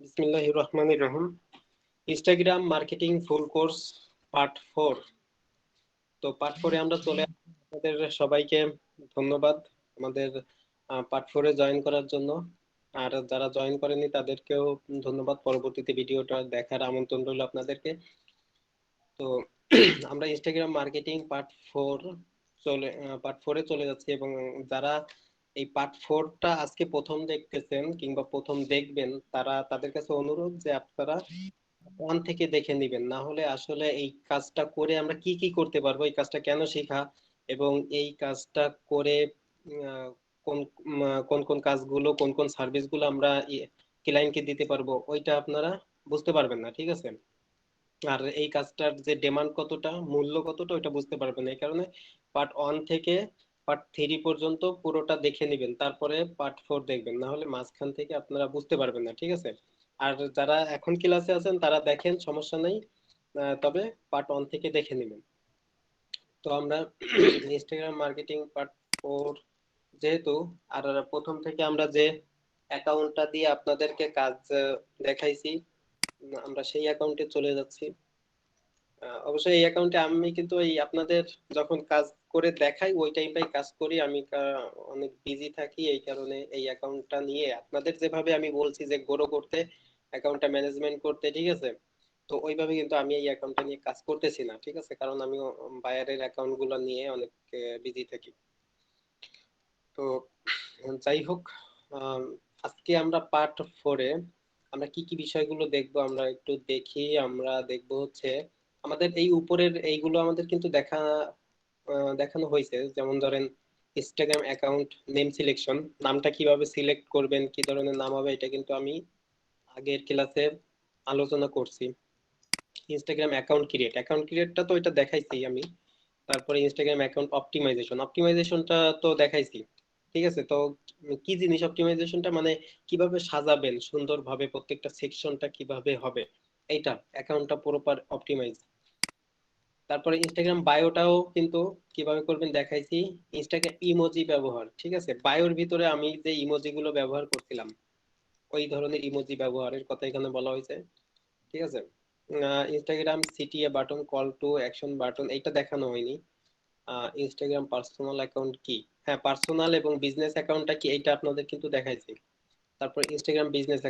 বিসমিল্লাহির রহমানির রহিম। Instagram marketing full course part 4। তো পার্ট 4-এ আমরা চলে আসছি। আপনাদের সবাইকে ধন্যবাদ আমাদের পার্ট 4-এ জয়েন করার জন্য। আর যারা জয়েন করেনি তাদেরকেও ধন্যবাদ, পরবর্তীতে ভিডিওটা দেখার আমন্ত্রণ রইল আপনাদেরকে। তো আমরা ইনস্টাগ্রাম মার্কেটিং পার্ট 4-এ চলে যাচ্ছি, এবং যারা এই পার্ট 4টা আজকে প্রথম দেখতেছেন কিংবা প্রথম দেখবেন, তাদের কাছে অনুরোধ যে আপনারা ওয়ান থেকে দেখে নিবেন, না হলে আসলে এই কাজটা করে আমরা কি কি করতে পারবো, এই কাজটা কেন শেখা, এবং এই কাজটা করে আহ, কোন কোন কোন কাজগুলো, কোন কোন সার্ভিসগুলো আমরা ক্লায়েন্টকে দিতে পারবো, ওইটা আপনারা বুঝতে পারবেন না, ঠিক আছে? আর এই কাজটার যে ডিমান্ড কতটা, মূল্য কতটা, ওইটা বুঝতে পারবেন না। এই কারণে পার্ট 1 থেকে পার্ট 3 পর্যন্ত পুরোটা দেখে নেবেন, তারপরে পার্ট 4 দেখবেন, না হলে মাঝখান থেকে আপনারা বুঝতে পারবেন না, ঠিক আছে? আর যারা এখন ক্লাসে আছেন তারা দেখেন, সমস্যা নেই, তবে পার্ট 1 থেকে দেখে নেবেন। তো আমরা ইনস্টাগ্রাম মার্কেটিং পার্ট 4 যেহেতু, আর প্রথম থেকে আমরা যে অ্যাকাউন্টটা দিয়ে আপনাদেরকে কাজ দেখাইছি, আমরা সেই অ্যাকাউন্টে চলে যাচ্ছি। অবশ্যই এই অ্যাকাউন্টে আমি কিন্তু এই আপনাদের যখন কাজ করে দেখাই ওই টাইমটাই কাজ করি আমি, অনেক বিজি থাকি, এই কারণে এই অ্যাকাউন্টটা নিয়ে আপনাদের যেভাবে আমি বলছি যে গ্রো করতে, অ্যাকাউন্টটা ম্যানেজমেন্ট করতে, ঠিক আছে? তো ওইভাবে কিন্তু আমি এই অ্যাকাউন্টটা নিয়ে কাজ করতেছি না, ঠিক আছে? কারণ আমি বায়ারের অ্যাকাউন্ট গুলো নিয়ে অনেক বিজি থাকি। তো যাই হোক, আম, আজকে আমরা পার্ট 4-এ আমরা কি কি বিষয়গুলো দেখবো আমরা একটু দেখি। আমরা দেখবো হচ্ছে আমাদের এই উপরের এইগুলো আমাদের কিন্তু দেখানো হয়েছে, যেমন ধরেন ইনস্টাগ্রাম অ্যাকাউন্ট নেম সিলেকশন, নামটা কিভাবে সিলেক্ট করবেন, কি ধরনের নাম হবে, এটা কিন্তু আমি আগের ক্লাসে আলোচনা করছি। ইনস্টাগ্রাম অ্যাকাউন্ট ক্রিয়েটটা তো এটা দেখাইছি আমি। তারপরে ইনস্টাগ্রাম অ্যাকাউন্ট অপটিমাইজেশনটা তো দেখাইছি, ঠিক আছে? তো কি জিনিস অপটিমাইজেশনটা, মানে কিভাবে সাজাবেন সুন্দরভাবে, প্রত্যেকটা সেকশনটা কিভাবে হবে, এইটা অ্যাকাউন্টটা প্রপার অপটিমাইজ। তারপরে ইনস্টাগ্রাম বায়োটাও কিন্তু কিভাবে করবেন দেখাইছি। ইনস্টাগ্রাম ইমোজি ব্যবহার, ঠিক আছে? বায়োর ভিতরে আমি যে ইমোজি গুলো ব্যবহার করছিলাম, ওই ধরনের ইমোজি ব্যবহারের কথা এখানে বলা হয়েছে, ঠিক আছে? Instagram CTA button, call to action button, এইটা দেখানো হয়নি। ইনস্টাগ্রাম পার্সোনাল অ্যাকাউন্ট কি, হ্যাঁ পার্সোনাল এবং বিজনেস অ্যাকাউন্টটা কি, এইটা আপনাদের কিন্তু দেখাইছি। তারপর ইনস্টাগ্রাম বিজনেস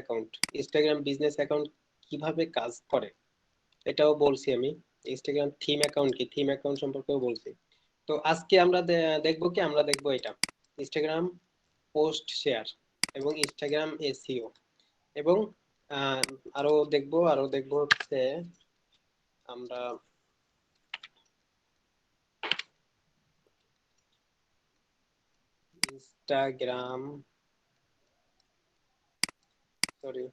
অ্যাকাউন্ট কিভাবে কাজ করে, এটাও বলছি আমি। ইনস্টাগ্রাম থিম অ্যাকাউন্ট কি, থিম অ্যাকাউন্ট সম্পর্কেও বলছি। তো আজকে আমরা দেখবো কি, আমরা দেখবো এটা ইনস্টাগ্রাম পোস্ট শেয়ার এবং ইনস্টাগ্রাম এসইও, এবং আহ, আরো দেখবো হচ্ছে আমরা ইনস্টাগ্রাম, সরি,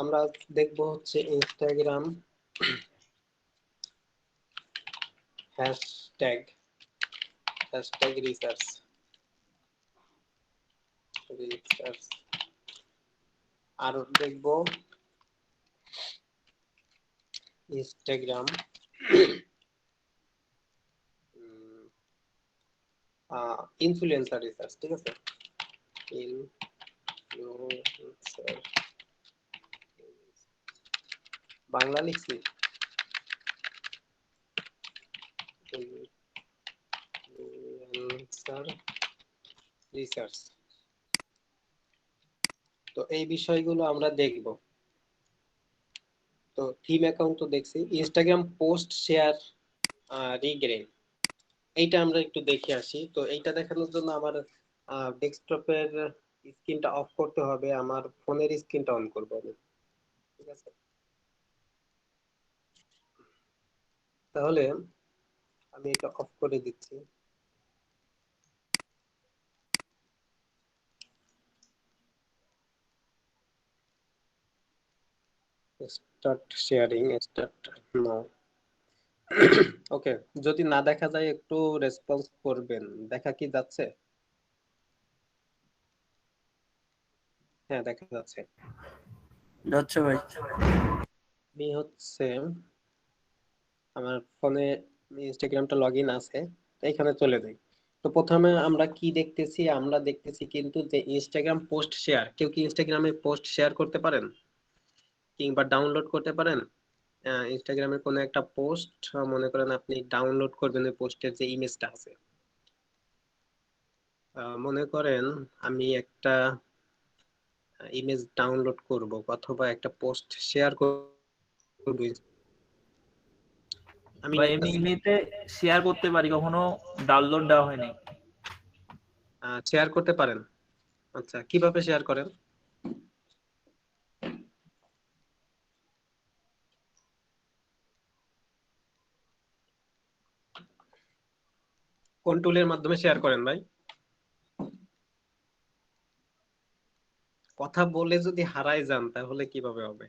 আমরা দেখবো হচ্ছে ইনস্টাগ্রাম হ্যাশট্যাগ হ্যাশট্যাগ রিসার্চ, আর দেখবো ইনস্টাগ্রাম ইনফ্লুয়েন্সার রিসার্চ, ঠিক আছে? ইনফ্লুয়েন্সার, বাংলা লিখছি, ইনফ্লুয়েন্সার রিসার্চ। তো এই বিষয়গুলো আমরা দেখব। তো থিম অ্যাকাউন্ট তো দেখছি, ইনস্টাগ্রাম পোস্ট শেয়ার রিগ্রেন, এইটা আমরা একটু দেখে আসি। তো এইটা দেখানোর জন্য আমার ডেস্কটপের স্ক্রিনটা অফ করতে হবে, আমার ফোনের স্ক্রিনটা অন করবো আমি, ঠিক আছে? তাহলে আমি এটা অফ করে দিচ্ছি। Start now. ওকে, যদি না দেখা যায় একটু রেসপন্স করবেন। দেখা কি যাচ্ছে? হ্যাঁ, দেখা যাচ্ছে। যাচ্ছে ভাই। আমি হচ্ছে আমার ফোনে ইনস্টাগ্রামটা লগ ইন আছে, তো এখানে চলে যাই। তো প্রথমে আমরা কি দেখতেছি, আমরা দেখতেছি কিন্তু যে ইনস্টাগ্রাম পোস্ট শেয়ার। কেউ কি ইনস্টাগ্রামে পোস্ট শেয়ার করতে পারেন কিংবা ডাউনলোড করতে পারেন? ইনস্টাগ্রামের কোনো একটা পোস্ট মনে করেন আপনি ডাউনলোড করবেন, ওই পোস্টের যে ইমেজটা আছে। মনে করেন আমি একটা ইমেজ ডাউনলোড করব অথবা একটা পোস্ট শেয়ার করব। আমি বা এমনি এমনিতে শেয়ার করতে পারি, কখনো ডাউনলোড দেওয়া হয়নি। শেয়ার করতে পারেন? আচ্ছা, কিভাবে শেয়ার করেন? কোন টুলের মাধ্যমে শেয়ার করেন ভাই? কথা বলে যদি হারাই যান তাহলে কিভাবে হবে?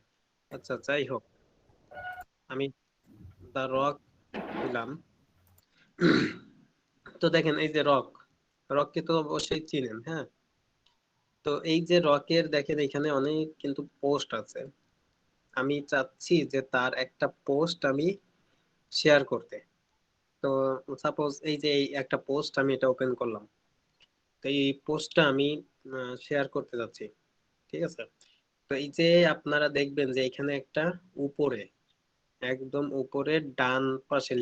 আচ্ছা, যাই হোক, আমি দা রক দিলাম। তো দেখেন এই যে রক, রককে তো অবশ্যই চিনেন, হ্যাঁ? তো এই যে রকের দেখেন এখানে অনেক কিন্তু পোস্ট আছে। আমি চাচ্ছি যে তার একটা পোস্ট আমি শেয়ার করতে। তো সাপোজ এই যে এই একটা পোস্ট আমি এটা ওপেন করলাম, তো এই পোস্টটা আমি শেয়ার করতে যাচ্ছি, ঠিক আছে? তো এই যে আপনারা দেখবেন যে এখানে একটা উপরে, একদম উপরে ডান পাশে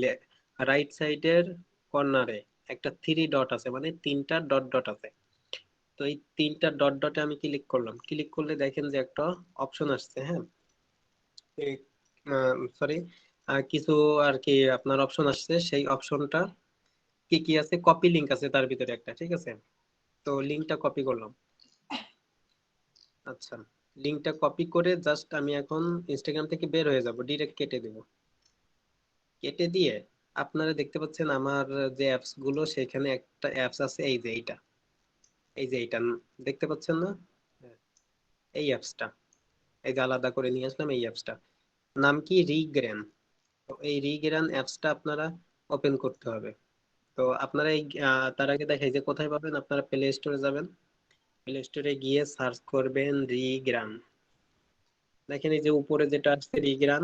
রাইট সাইডের কর্নারে একটা থ্রি ডট আছে, মানে তিনটা ডট ডট আছে। তো এই তিনটা ডট ডটে আমি ক্লিক করলাম, ক্লিক করলে দেখেন যে একটা অপশন আসছে, হ্যাঁ? সরি, কিছু আর কি আপনার অপশন আসছে। সেই অপশনটা কি কি আছে, কপি লিংক আছে তার ভিতরে একটা, ঠিক আছে? তো লিংকটা কপি করলাম। আচ্ছা, লিংকটা কপি করে জাস্ট আমি এখন ইনস্টাগ্রাম থেকে বের হয়ে যাব, ডিরেক্ট কেটে দেব। কেটে দিয়ে আপনারা দেখতে পাচ্ছেন আমার যে অ্যাপস গুলো, সেখানে একটা অ্যাপস আছে, এই যে এইটা, এই যে এইটা দেখতে পাচ্ছেন না? হ্যাঁ, এই অ্যাপসটা, এই যে আলাদা করে নিয়ে আসলাম, এই অ্যাপসটা নাম কি, রিগ্রেন। তো এই রিগ্রেন অ্যাপসটা আপনারা ওপেন করতে হবে। তো আপনারা এই তার আগে দেখাই যে কোথায় পাবেন। আপনারা প্লে স্টোরে যাবেন, প্লে স্টোরে গিয়ে সার্চ করবেন রিগ্রাম। দেখেন এই যে উপরে যেটা আসছে রিগ্রাম,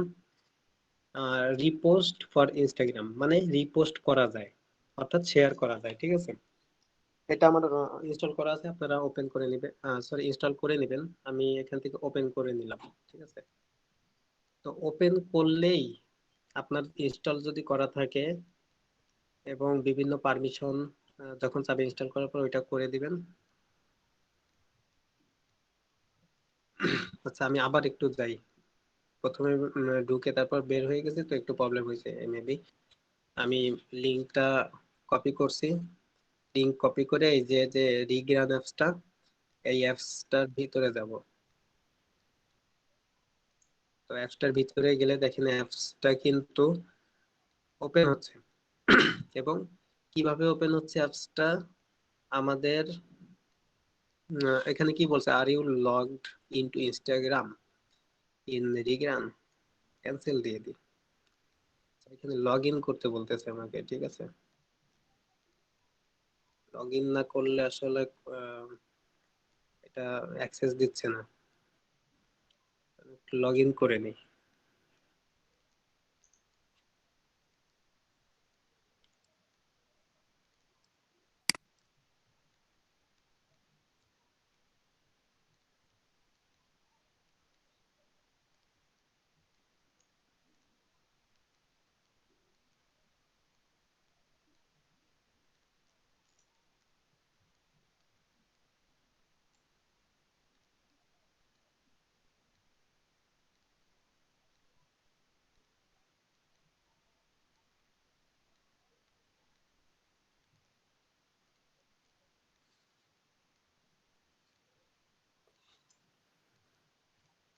রিপোস্ট ফর ইনস্টাগ্রাম, মানে রিপোস্ট করা যায়, অর্থাৎ শেয়ার করা যায়, ঠিক আছে? এটা আমার ইনস্টল করা আছে, আপনারা ওপেন করে নেবেন, সরি ইনস্টল করে নেবেন। আমি এখান থেকে ওপেন করে নিলাম, ঠিক আছে? তো ওপেন করলেই আপনার ইনস্টল যদি করা থাকে এবং বিভিন্ন পারমিশন যখন চাবে ইনস্টল করার পর ওইটা করে দিবেন। আচ্ছা, আমি আবার একটু যাই। প্রথমে ঢুকে তারপর বের হয়ে গেছে, তো একটু প্রবলেম হয়েছে মেবি। আমি লিংকটা কপি করছি, লিংক কপি করে এই যে যে রিগ্রান অ্যাপসটা, এই অ্যাপসটার ভিতরে যাব। তো অ্যাপসটার ভিতরে গেলে দেখেন অ্যাপসটা কিন্তু ওপেন হচ্ছে। এবং কিভাবে ওপেন হচ্ছে অ্যাপসটা, আমাদের এখানে কি বলছে, are you logged into Instagram in রিগ্রান, ক্যান্সেল দিয়ে দিই। এখানে লগ ইন করতে বলতেছে আমাকে, ঠিক আছে? লগ ইন না করলে আসলে আহ, এটা অ্যাক্সেস দিচ্ছে না। লগ ইন করে নিই।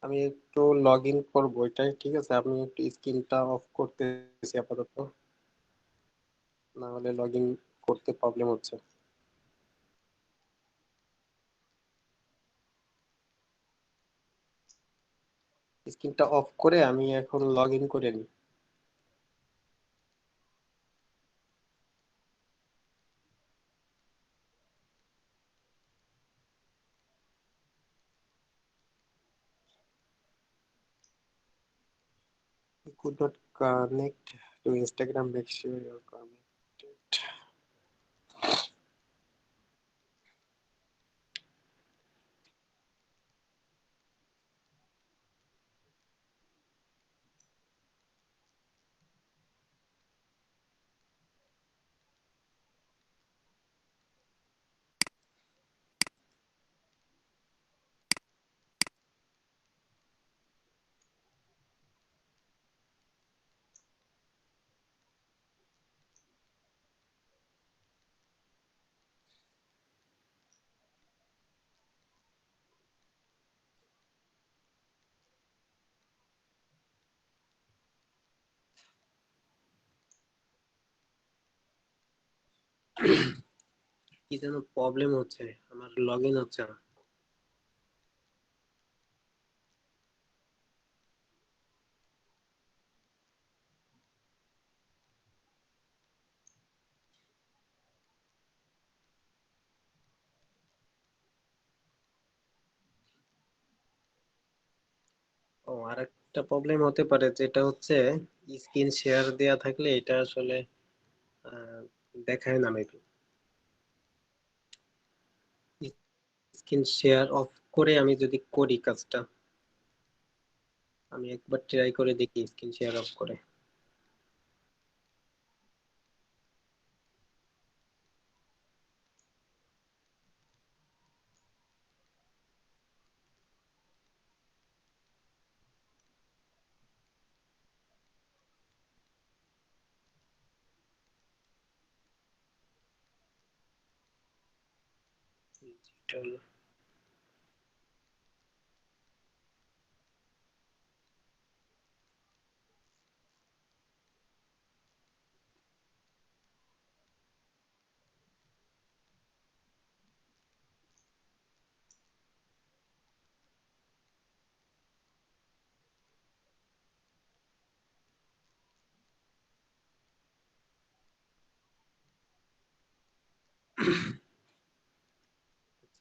আমি একটু লগ ইন করবো, এটাই ঠিক আছে? আমি একটু স্ক্রিনটা অফ করতেছি আপাতত, না হলে লগ ইন করতে প্রবলেম হচ্ছে। স্ক্রিনটা অফ করে আমি এখন লগ ইন করে নিই। Could not connect to Instagram, make sure you're connected. কি যেন প্রবলেম হচ্ছে, আমার লগইন হচ্ছে না। ও, আর একটা প্রবলেম হতে পারে, যেটা হচ্ছে স্ক্রিন শেয়ার দেয়া থাকলে এটা আসলে আহ, দেখায় না মেবি। স্ক্রিন শেয়ার অফ করে আমি যদি করি কাজটা, আমি একবার ট্রাই করে দেখি স্ক্রিন শেয়ার অফ করে। চলো।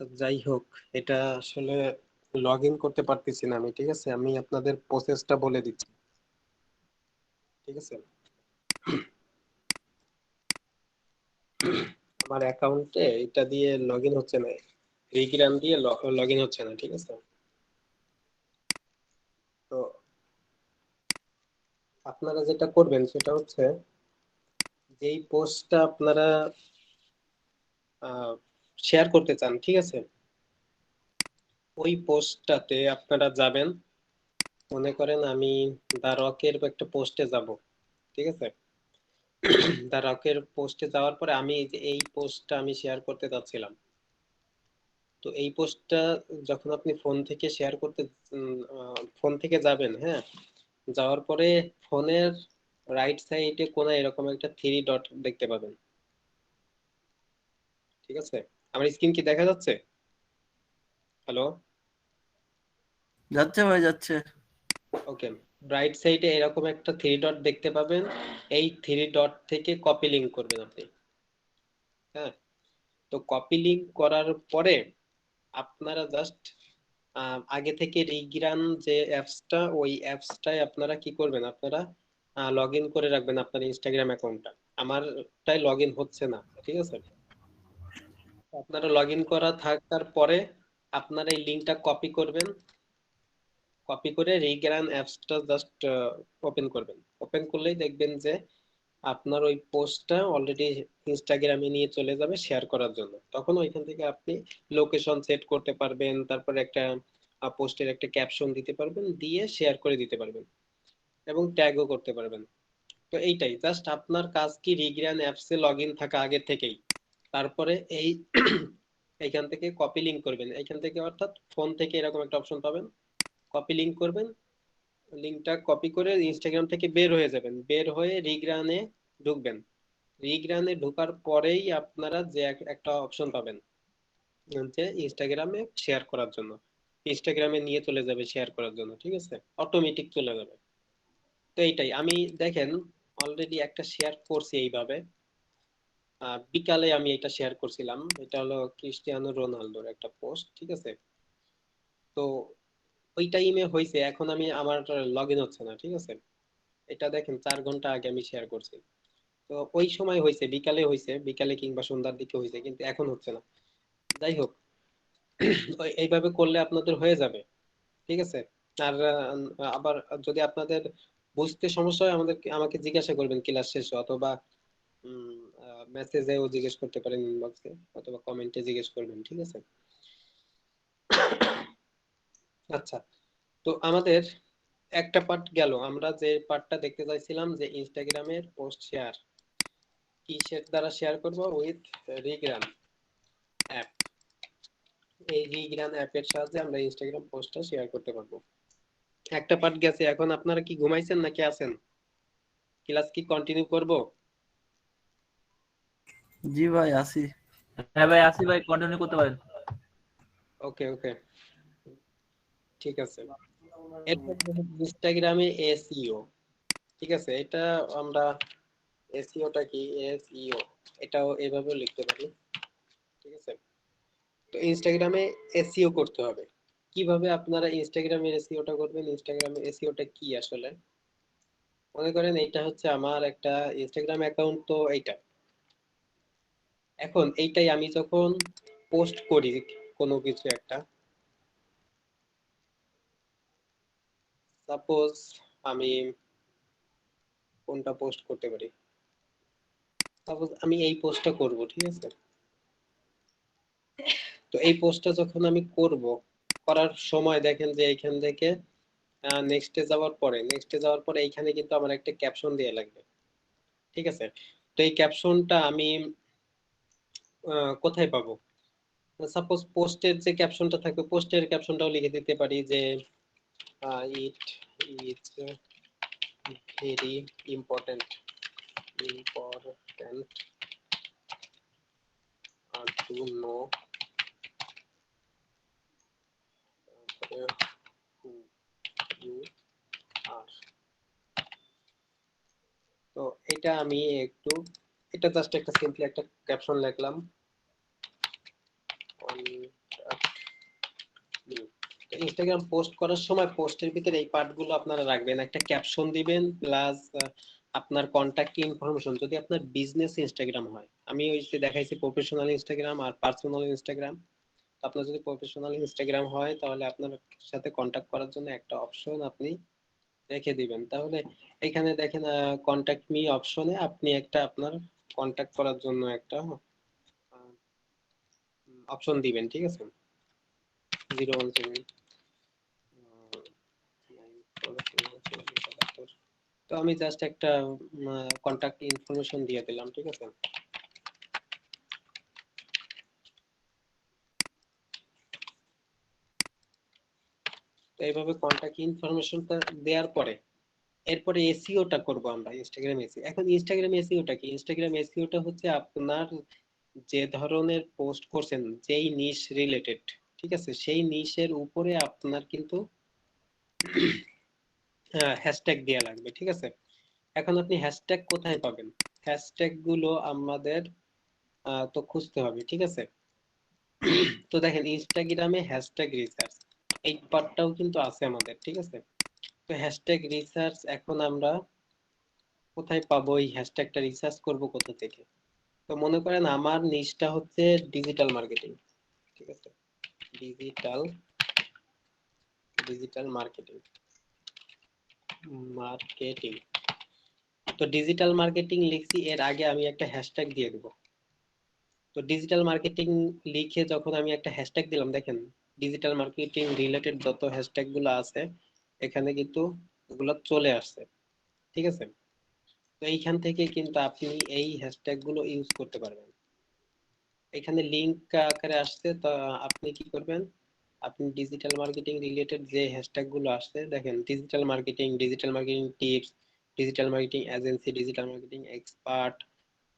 আচ্ছা, যাই হোক, এটা আসলে লগ ইন করতে পারতেছি না আমি। ঠিক আছে, আমি আপনাদের প্রসেসটা বলে দিচ্ছি। ঠিক আছে, আমার অ্যাকাউন্টে এটা দিয়ে লগ ইন হচ্ছে না, রিগ্রাম দিয়ে লগ ইন হচ্ছে না। ঠিক আছে, তো আপনারা যেটা করবেন সেটা হচ্ছে, যেই পোস্টটা আপনারা শেয়ার করতে চান, ঠিক আছে, ওই পোস্টটাতে আপনারা যাবেন। মনে করেন আমি দা রকের একটা পোস্টে যাব। ঠিক আছে, দা রকের পোস্টে যাওয়ার পরে আমি এই যে এই পোস্টটা আমি শেয়ার করতে চাচ্ছিলাম। তো এই পোস্টটা যখন আপনি ফোন থেকে শেয়ার করতে, ফোন থেকে যাবেন, হ্যাঁ, যাওয়ার পরে ফোনের রাইট সাইডে কোনায় এরকম একটা থ্রি ডট দেখতে পাবেন। ঠিক আছে, আমার স্ক্রিন কি দেখা যাচ্ছে? হ্যালো? যাচ্ছে ভাই, যাচ্ছে। ওকে, রাইট সাইডে এরকম একটা থ্রি ডট দেখতে পাবেন। এই থ্রি ডট থেকে কপি লিংক করবেন আপনি। হ্যাঁ, তো কপি লিংক করার পরে আপনারা জাস্ট আগে থেকে রিগ্রান যে অ্যাপসটা, ওই অ্যাপসটায় আপনারা কি করবেন, আপনারা লগ ইন করে রাখবেন আপনার ইনস্টাগ্রাম অ্যাকাউন্টটা। আমারটাই লগ ইন হচ্ছে না। ঠিক আছে, আপনারা লগ ইন করা থাকার পরে আপনারা এই লিঙ্কটা কপি করবেন। কপি করে রিগ্রান অ্যাপসটা জাস্ট ওপেন করবেন। ওপেন করলেই দেখবেন যে আপনার ওই পোস্টটা অলরেডি ইনস্টাগ্রামে নিয়ে চলে যাবে শেয়ার করার জন্য। তখন ওইখান থেকে আপনি লোকেশন সেট করতে পারবেন, তারপরে একটা পোস্টের একটা ক্যাপশন দিতে পারবেন, দিয়ে শেয়ার করে দিতে পারবেন এবং ট্যাগও করতে পারবেন। তো এইটাই জাস্ট আপনার কাজ, কি রিগ্রান অ্যাপসে লগ ইন থাকা আগে থেকেই। তারপরে এই এইখান থেকে কপি লিংক করবেন, এইখান থেকে অর্থাৎ ফোন থেকে এরকম একটা অপশন পাবেন, কপি লিংক করবেন। লিংকটা কপি করে ইনস্টাগ্রাম থেকে বের হয়ে যাবেন, বের হয়ে রিগ্রানে ঢুকবেন। রিগ্রানে ঢোকার পরেই আপনারা যে একটা অপশন পাবেন, যে ইনস্টাগ্রামে শেয়ার করার জন্য, ইনস্টাগ্রামে নিয়ে চলে যাবে শেয়ার করার জন্য। ঠিক আছে, অটোমেটিক চলে যাবে। তো এইটাই আমি, দেখেন, অলরেডি একটা শেয়ার করছি এইভাবে। বিকালে আমি এটা শেয়ার করছিলাম, এটা হলো ক্রিস্টিয়ানো রোনালদোর একটা পোস্ট। ঠিক আছে, তো ওই টাইমে হয়েছে, এখন আমি আমার লগ ইন হচ্ছে না। ঠিক আছে, এটা দেখেন 4 ঘন্টা আগে আমি শেয়ার করছি। তো ওই সময় হয়েছে, বিকালে হয়েছে, বিকালে কিংবা সন্ধ্যার দিকে হয়েছে, কিন্তু এখন হচ্ছে না। যাই হোক, এইভাবে করলে আপনাদের হয়ে যাবে। ঠিক আছে, আর আবার যদি আপনাদের বুঝতে সমস্যা হয় আমাকে জিজ্ঞাসা করবেন ক্লাস শেষে, অথবা মেসেজেও জিজ্ঞেস করতে পারেন, ইনবক্সে অথবা কমেন্টে জিজ্ঞেস করবেন। ঠিক আছে, আচ্ছা, তো আমাদের একটা পার্ট গেল। আমরা যে পার্টটা দেখতে চাইছিলাম, যে ইনস্টাগ্রামের পোস্ট শেয়ার কিসের দ্বারা শেয়ার করব, উইথ রিগ্রাম অ্যাপ। এই রিগ্রাম অ্যাপের সাহায্যে আমরা ইনস্টাগ্রাম পোস্টটা শেয়ার করতে পারবো। একটা পার্ট গেছে, এখন আপনারা কি ঘুমাইছেন নাকি আছেন? ক্লাস কি কন্টিনিউ করব? জি ভাই আছি। হ্যাঁ ভাই আসি ভাই, কন্টিনিউ করতে পারেন। ওকে ওকে, ঠিক আছে। এরপর ইনস্টাগ্রামে এসইও, ঠিক আছে। এটা আমরা এসইওটা কি, এসইও এটাও এভাবে লিখতে পারি, ঠিক আছে। তো ইনস্টাগ্রামে এসইও করতে হবে। কিভাবে আপনারা ইনস্টাগ্রামে এসইওটা করবেন? ইনস্টাগ্রামে এসইওটা কি আসলে? মনে করেন এইটা হচ্ছে আমার একটা ইনস্টাগ্রাম অ্যাকাউন্ট, তো এইটা এখন এইটাই আমি যখন পোস্ট করি কোনো কিছু একটা, সাপোজ আমি কোনটা পোস্ট করতে পারি, সাপোজ আমি এই পোস্টটা করব, ঠিক আছে। তো এই পোস্টটা যখন আমি করব, করার সময় দেখেন যে এইখান থেকে নেক্সটে যাওয়ার পরে এইখানে কিন্তু আমার একটা ক্যাপশন দেওয়া লাগবে, ঠিক আছে। তো এই ক্যাপশনটা আমি কোথায় পাবো? সাপোজ পোস্টের যে ক্যাপশনটা থাকবে, পোস্টের ক্যাপশনটাও লিখে দিতে পারি যে it is very important important to know who you are. তো এটা আমি একটু, এটা জাস্ট একটা সিম্পলি একটা ক্যাপশন লিখলাম। ইনস্টাগ্রাম পোস্ট করার সময় পোস্টের ভিতরে এই পার্টগুলো আপনারা রাখবেন, একটা ক্যাপশন দিবেন প্লাস আপনার কন্টাক্ট ইনফরমেশন। যদি আপনার বিজনেস ইনস্টাগ্রাম হয়, আমি ওই যে দেখাইছি প্রফেশনাল ইনস্টাগ্রাম আর পার্সোনাল ইনস্টাগ্রাম। আপনার যদি প্রফেশনাল ইনস্টাগ্রাম হয় তাহলে আপনার সাথে কন্টাক্ট করার জন্য একটা অপশন আপনি রেখে দিবেন। তাহলে এখানে দেখেন কন্টাক্ট মি অপশনে আপনি একটা আপনার কন্টাক্ট করার জন্য একটা অপশন দিবেন, ঠিক আছে। 017 তো আমি জাস্ট একটা কন্টাক্ট ইনফরমেশন দিয়ে দিলাম, ঠিক আছে। তো এইভাবে কন্টাক্ট ইনফরমেশনটা দেওয়ার পরে এরপরে এসইওটা করব আমরা, ইনস্টাগ্রাম এসইও। এখন ইনস্টাগ্রাম এসইওটা কি? ইনস্টাগ্রাম এসইওটা হচ্ছে আপনার যে ধরনের পোস্ট করছেন, যেই নিশ রিলেটেড, ঠিক আছে, সেই নিশের উপরে আপনার কিন্তু হ্যাশট্যাগ দেওয়া লাগবে, ঠিক আছে। এখন আপনি হ্যাশট্যাগ কোথায় পাবেন? হ্যাশট্যাগ গুলো আমাদের তো খুঁজতে হবে, ঠিক আছে। তো দেখেন ইনস্টাগ্রামে হ্যাশট্যাগ রিসার্চ এই পার্টটাও কিন্তু আছে আমাদের, ঠিক আছে। তো হ্যাশট্যাগ রিসার্চ এখন আমরা কোথায় পাবো? এই হ্যাশট্যাগটা রিসার্চ করব কোথা থেকে? তো মনে করেন আমার নিশটা হচ্ছে ডিজিটাল মার্কেটিং, ঠিক আছে। ডিজিটাল ডিজিটাল মার্কেটিং মার্কেটিং তো ডিজিটাল মার্কেটিং লিখছি, এর আগে আমি একটা হ্যাশট্যাগ দিয়ে দেব। তো ডিজিটাল মার্কেটিং লিখে যখন আমি একটা হ্যাশট্যাগ দিলাম, দেখেন ডিজিটাল মার্কেটিং রিলেটেড যত হ্যাশট্যাগ গুলো আছে এখানে কিন্তু ওগুলো চলে আসছে, ঠিক আছে। তো এইখান থেকে কিন্তু আপনি এই হ্যাশট্যাগ গুলো ইউজ করতে পারবেন। এখানে লিংক আকারে আসছে, তো আপনি কি করবেন? আপনি ডিজিটাল মার্কেটিং রিলেটেড যে হ্যাশট্যাগ গুলো আসছে, দেখেন digital marketing tips, digital marketing agency, digital marketing expert,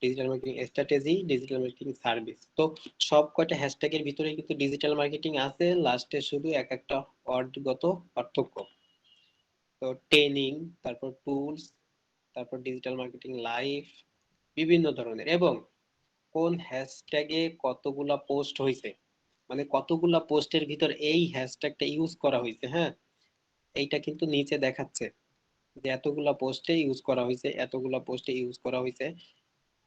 digital marketing strategy, digital marketing service. তো সব কয়টা হ্যাশট্যাগের ভিতরে কিন্তু ডিজিটাল মার্কেটিং আছে, লাস্টে শুধু এক একটা ওয়ার্ডগত পার্থক্য। তো ট্রেনিং, তারপর টুলস, তারপর ডিজিটাল মার্কেটিং লাইভ, বিভিন্ন ধরনের, এবং কোন হ্যাশট্যাগে কতগুলা পোস্ট হয়েছে, মানে কতগুলা পোস্টের ভিতর এই হ্যাশট্যাগটা ইউজ করা হয়েছে, হ্যাঁ, এইটা কিন্তু নিচে দেখাচ্ছে যে এতগুলা পোস্টে ইউজ করা হয়েছে, এতগুলা পোস্টে ইউজ করা হয়েছে,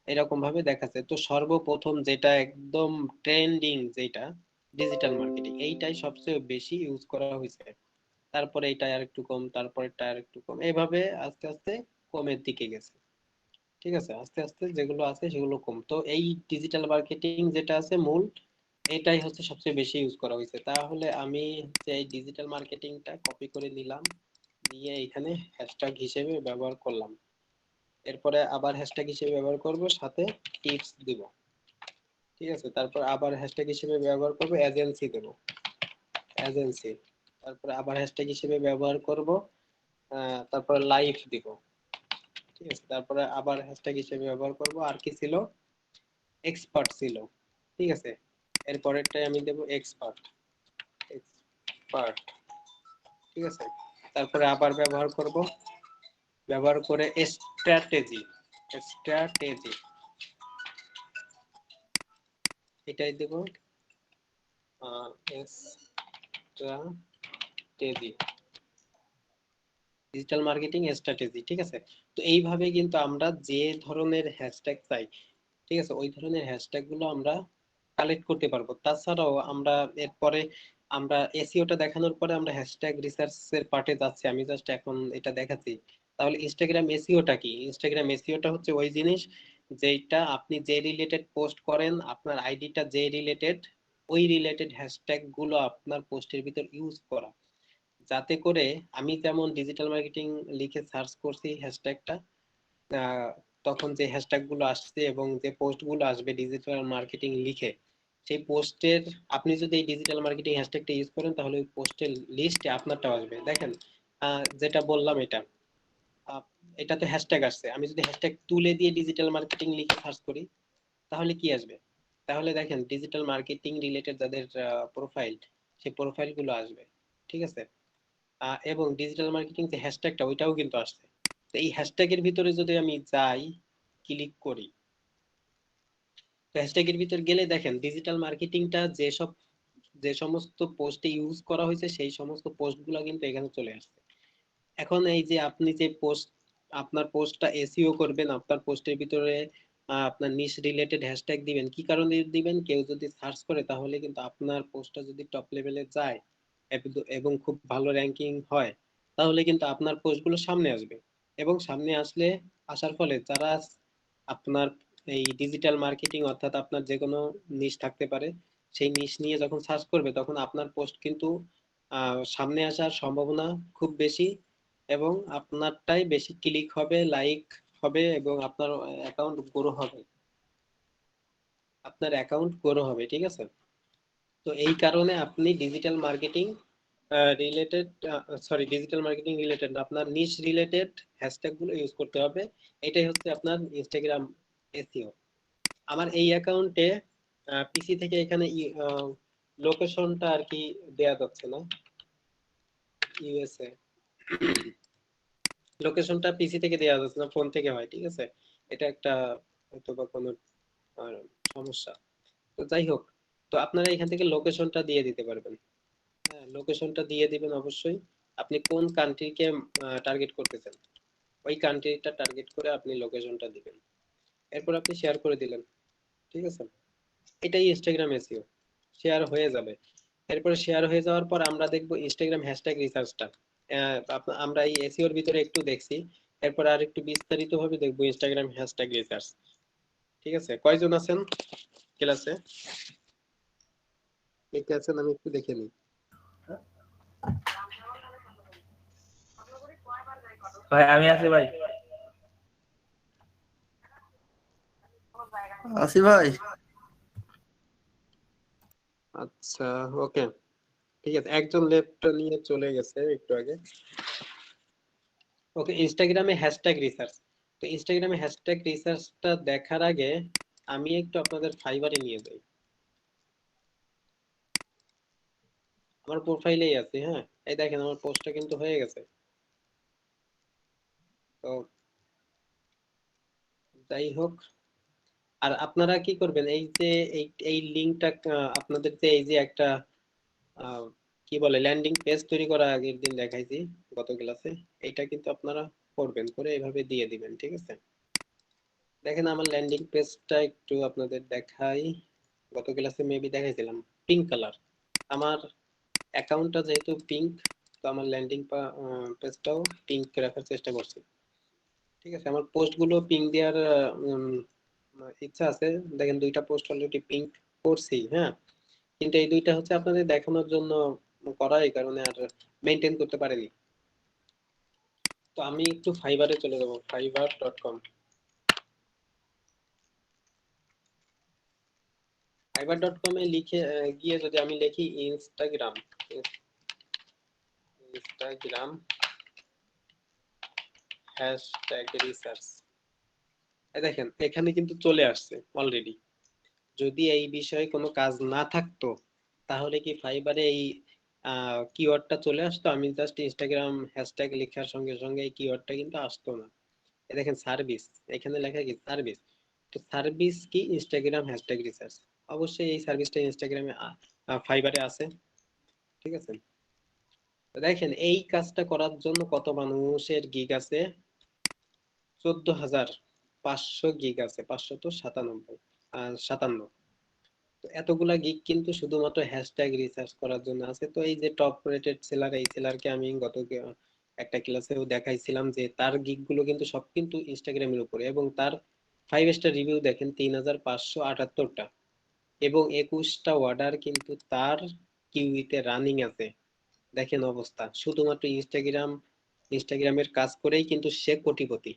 এরকম ভাবে দেখাচ্ছে। তো সর্বপ্রথম যেটা একদম ট্রেন্ডিং, যেটা ডিজিটাল মার্কেটিং, এইটাই সবচেয়ে বেশি ইউজ করা হয়েছে। তারপরে এটা আর একটু কম, তারপরে এটা আর একটু কম, এইভাবে আস্তে আস্তে কমের দিকে গেছে, ঠিক আছে। আস্তে আস্তে যেগুলো আছে সেগুলো কম। তো এই ডিজিটাল মার্কেটিং যেটা আছে মূল, এটাই হচ্ছে সবচেয়ে বেশি ইউজ করা হয়েছে। তাহলে আমি হচ্ছে এই ডিজিটাল মার্কেটিংটা কপি করে নিলাম, নিয়ে এখানে হ্যাশট্যাগ হিসেবে ব্যবহার করলাম। এরপরে আবার হ্যাশট্যাগ হিসেবে ব্যবহার করব, সাথে টিপস দিব, ঠিক আছে। তারপর আবার হ্যাশট্যাগ হিসেবে ব্যবহার করব এজেন্সি দেব, এজেন্সি। তারপরে আবার হ্যাশট্যাগ হিসেবে ব্যবহার করব তারপর লাইভ দিব, ঠিক আছে। তারপরে আবার হ্যাশট্যাগ হিসেবে ব্যবহার করব, আর কি ছিল, এক্সপার্ট ছিল, ঠিক আছে। এর পরেরটাই আমি দেব এক্সপার্ট, এক্সপার্ট, ঠিক আছে। তারপরে আবার ব্যবহার করে স্ট্র্যাটেজি, স্ট্র্যাটেজি এটাই দেব, স্ট্র্যাটেজি, ডিজিটাল মার্কেটিং স্ট্র্যাটেজি, ঠিক আছে। তো এইভাবে কিন্তু আমরা যে ধরনের হ্যাশট্যাগ চাই, ঠিক আছে, ওই ধরনের হ্যাশট্যাগ গুলো আমরা কালেক্ট করতে পারবো। তাছাড়াও আমরা এরপরে আমরা এসইওটা দেখানোর পরে আমরা হ্যাশট্যাগ রিসার্চের পার্টে যাচ্ছি, আমি জাস্ট এখন এটা দেখাচ্ছি। তাহলে ইনস্টাগ্রাম এসইওটা কি? ইনস্টাগ্রাম এসইওটা হচ্ছে ওই জিনিস যেটা আপনি যে রিলেটেড পোস্ট করেন, আপনার আইডিটা যে রিলেটেড, ওই রিলেটেড হ্যাশট্যাগ গুলো আপনার পোস্টের ভিতর ইউজ করা, যাতে করে আমি যেমন ডিজিটাল মার্কেটিং লিখে সার্চ করছি হ্যাশট্যাগটা, তখন যে হ্যাশট্যাগ গুলো আসছে এবং যে পোস্ট গুলো আসবে ডিজিটাল মার্কেটিং লিখে, সেই পোস্টের আপনি যদি এই ডিজিটাল মার্কেটিং হ্যাশট্যাগটা ইউজ করেন তাহলে ওই পোস্টের লিস্টে আপনারটাও আসবে। দেখেন, যেটা বললাম এটা, আহ, এটাতে হ্যাশট্যাগ আসছে, আমি যদি হ্যাশট্যাগ তুলে দিয়ে ডিজিটাল মার্কেটিং লিখে সার্চ করি তাহলে কি আসবে? তাহলে দেখেন ডিজিটাল মার্কেটিং রিলেটেড যাদের প্রোফাইল, সেই প্রোফাইল গুলো আসবে, ঠিক আছে। এবং ডিজিটাল মার্কেটিং যে হ্যাশট্যাগটা ওইটাও কিন্তু আসছে। তো এই হ্যাশট্যাগের ভিতরে যদি আমি যাই, ক্লিক করি, তো হ্যাশট্যাগের ভিতর গেলে দেখেন ডিজিটাল মার্কেটিংটা যে সমস্ত পোস্টে ইউজ করা হয়েছে সেই সমস্ত পোস্টগুলো কিন্তু এখানে চলে আসছে। এখন এই যে আপনি যে পোস্ট, আপনার পোস্টটা এসইও করবেন, আপনার পোস্টের ভিতরে আপনার নিশ রিলেটেড হ্যাশট্যাগ দিবেন, কি কারণে দিবেন? কেউ যদি সার্চ করে তাহলে কিন্তু আপনার পোস্টটা যদি টপ লেভেলে যায় এবং খুব ভালো র্যাঙ্কিং হয়, তাহলে কিন্তু আপনার পোস্টগুলো সামনে আসবে। এবং সামনে আসার ফলে যারা আপনার এই ডিজিটাল মার্কেটিং অর্থাৎ আপনার যে কোনো নিশ থাকতে পারে, সেই নিশ নিয়ে যখন সার্চ করবে তখন আপনার পোস্ট কিন্তু সামনে আসার সম্ভাবনা খুব বেশি, এবং আপনারটাই বেশি ক্লিক হবে, লাইক হবে, এবং আপনার অ্যাকাউন্ট গ্রো হবে, ঠিক আছে। তো এই কারণে আপনি digital marketing related, digital marketing related আপনার নিশ রিলেটেড হ্যাশট্যাগ গুলো ইউজ করতে হবে। এটাই হচ্ছে আপনার ইনস্টাগ্রাম এসইও। আমার এই অ্যাকাউন্টে পিসি থেকে এখানে লোকেশনটা আর কি দেয়া যাচ্ছে না, ইউএসএ লোকেশনটা পিসি থেকে দেওয়া যাচ্ছে না, ফোন থেকে হয়, ঠিক আছে। এটা একটা হয়তো বা কোনো আহ, সমস্যা। তো যাই হোক, তো আপনারা এখান থেকে লোকেশনটা দিয়ে দিতে পারবেন। হ্যাঁ, লোকেশনটা দিয়ে দিবেন অবশ্যই। আপনি কোন কান্ট্রিকে টার্গেট করতেছেন, ওই কান্ট্রিটা টার্গেট করে আপনি লোকেশনটা দিবেন। এরপর আপনি শেয়ার করে দিলেন, ঠিক আছে। এটাই ইনস্টাগ্রাম এসইও, শেয়ার হয়ে যাবে। এরপরে শেয়ার হয়ে যাওয়ার পর আমরা দেখবো ইনস্টাগ্রাম হ্যাশট্যাগ রিসার্চটা। আমরা এই এসইওর ভিতরে একটু দেখছি, এরপর আর একটু বিস্তারিত ভাবে দেখবো ইনস্টাগ্রাম হ্যাশট্যাগ রিসার্চ, ঠিক আছে। কয়জন আছেন ক্লাসে? কে আছেন আমি একটু দেখে নিই। ভাই আমি আছি ভাই। আসি ভাই। আচ্ছা, ওকে, ঠিক আছে। একজন লেফট নিয়ে চলে গেছে একটু আগে। ওকে, ইনস্টাগ্রামে হ্যাশট্যাগ রিসার্চ। তো ইনস্টাগ্রামে হ্যাশট্যাগ রিসার্চটা দেখার আগে আমি একটু আপনাদের ফাইবারে নিয়ে যাই। আমার প্রোফাইলেই আছে, হ্যাঁ, এই দেখেন আমার পোস্টটা কিন্তু হয়ে গেছে। তো যাই হোক, আর আপনারা কি করবেন, এই যে এই এই লিঙ্কটা, আপনাদের যে এই যে একটা আহ, কি বলে ল্যান্ডিং পেজ তৈরি করা আগের দিন দেখাইছি গত ক্লাসে, এইটা কিন্তু আপনারা করবেন, করে এভাবে দিয়ে দিবেন, ঠিক আছে। দেখেন আমার ল্যান্ডিং পেজটা একটু আপনাদের দেখাই, গত ক্লাসে মেবি দেখাইছিলাম পিঙ্ক কালার। আমার অ্যাকাউন্টটা যেহেতু পিঙ্ক, তো আমার ল্যান্ডিং পেজটাও পিঙ্ক রাখার চেষ্টা করছি, ঠিক আছে। আমার পোস্ট গুলো পিঙ্ক দেওয়ার ইচ্ছা আছে। দেখেন দুইটা পোস্ট অলরেডি পিঙ্ক করছি, হ্যাঁ, কিন্তু এই দুইটা হচ্ছে আপনাদের দেখানোর জন্য করা, এই কারণে আর মেনটেন করতে পারিনি। তো আমি একটু ফাইবারে চলে যাব, fiverr.com। fiverr.com এ লিখে গিয়ে যদি আমি লিখি ইনস্টাগ্রাম হ্যাশট্যাগ রিসার্চ, দেখেন এখানে কিন্তু চলে আসছে অলরেডি, যদি এই বিষয়ে কোনো কাজ না থাকতো তাহলে কি ফাইবারে এই কিওয়ার্ডটা চলে আসতো? আমি জাস্ট ইনস্টাগ্রাম হ্যাশট্যাগ লেখার সঙ্গে সঙ্গে এই কিওয়ার্ডটা কিন্তু আসতো না। দেখেন সার্ভিস, এখানে লেখা কি সার্ভিস। তো সার্ভিস কি? Instagram hashtag research. অবশ্যই এই সার্ভিসটা ইনস্টাগ্রামে ফাইবারে আছে, ঠিক আছে। তো দেখেন এই কাজটা করার জন্য কত মানুষের গিগ আছে? 14,500 গিগ আছে, 597 তো এতগুলা গিগ কিন্তু শুধুমাত্র হ্যাশট্যাগ রিসার্চ করার জন্য আছে। তো এই যে টপ রেটেড সেলার, এই সেলারকে আমি একটা ক্লাসেও দেখাইছিলাম যে তার গিগ গুলো কিন্তু সব কিন্তু ইনস্টাগ্রামের উপরে, এবং তার 5 স্টার রিভিউ দেখেন 3,578টা, এবং 21টা অর্ডার কিন্তু তার কিউইতে রানিং আছে। দেখেন অবস্থা, শুধুমাত্র ইনস্টাগ্রামের কাজ করেই কিন্তু সে কোটিপতি।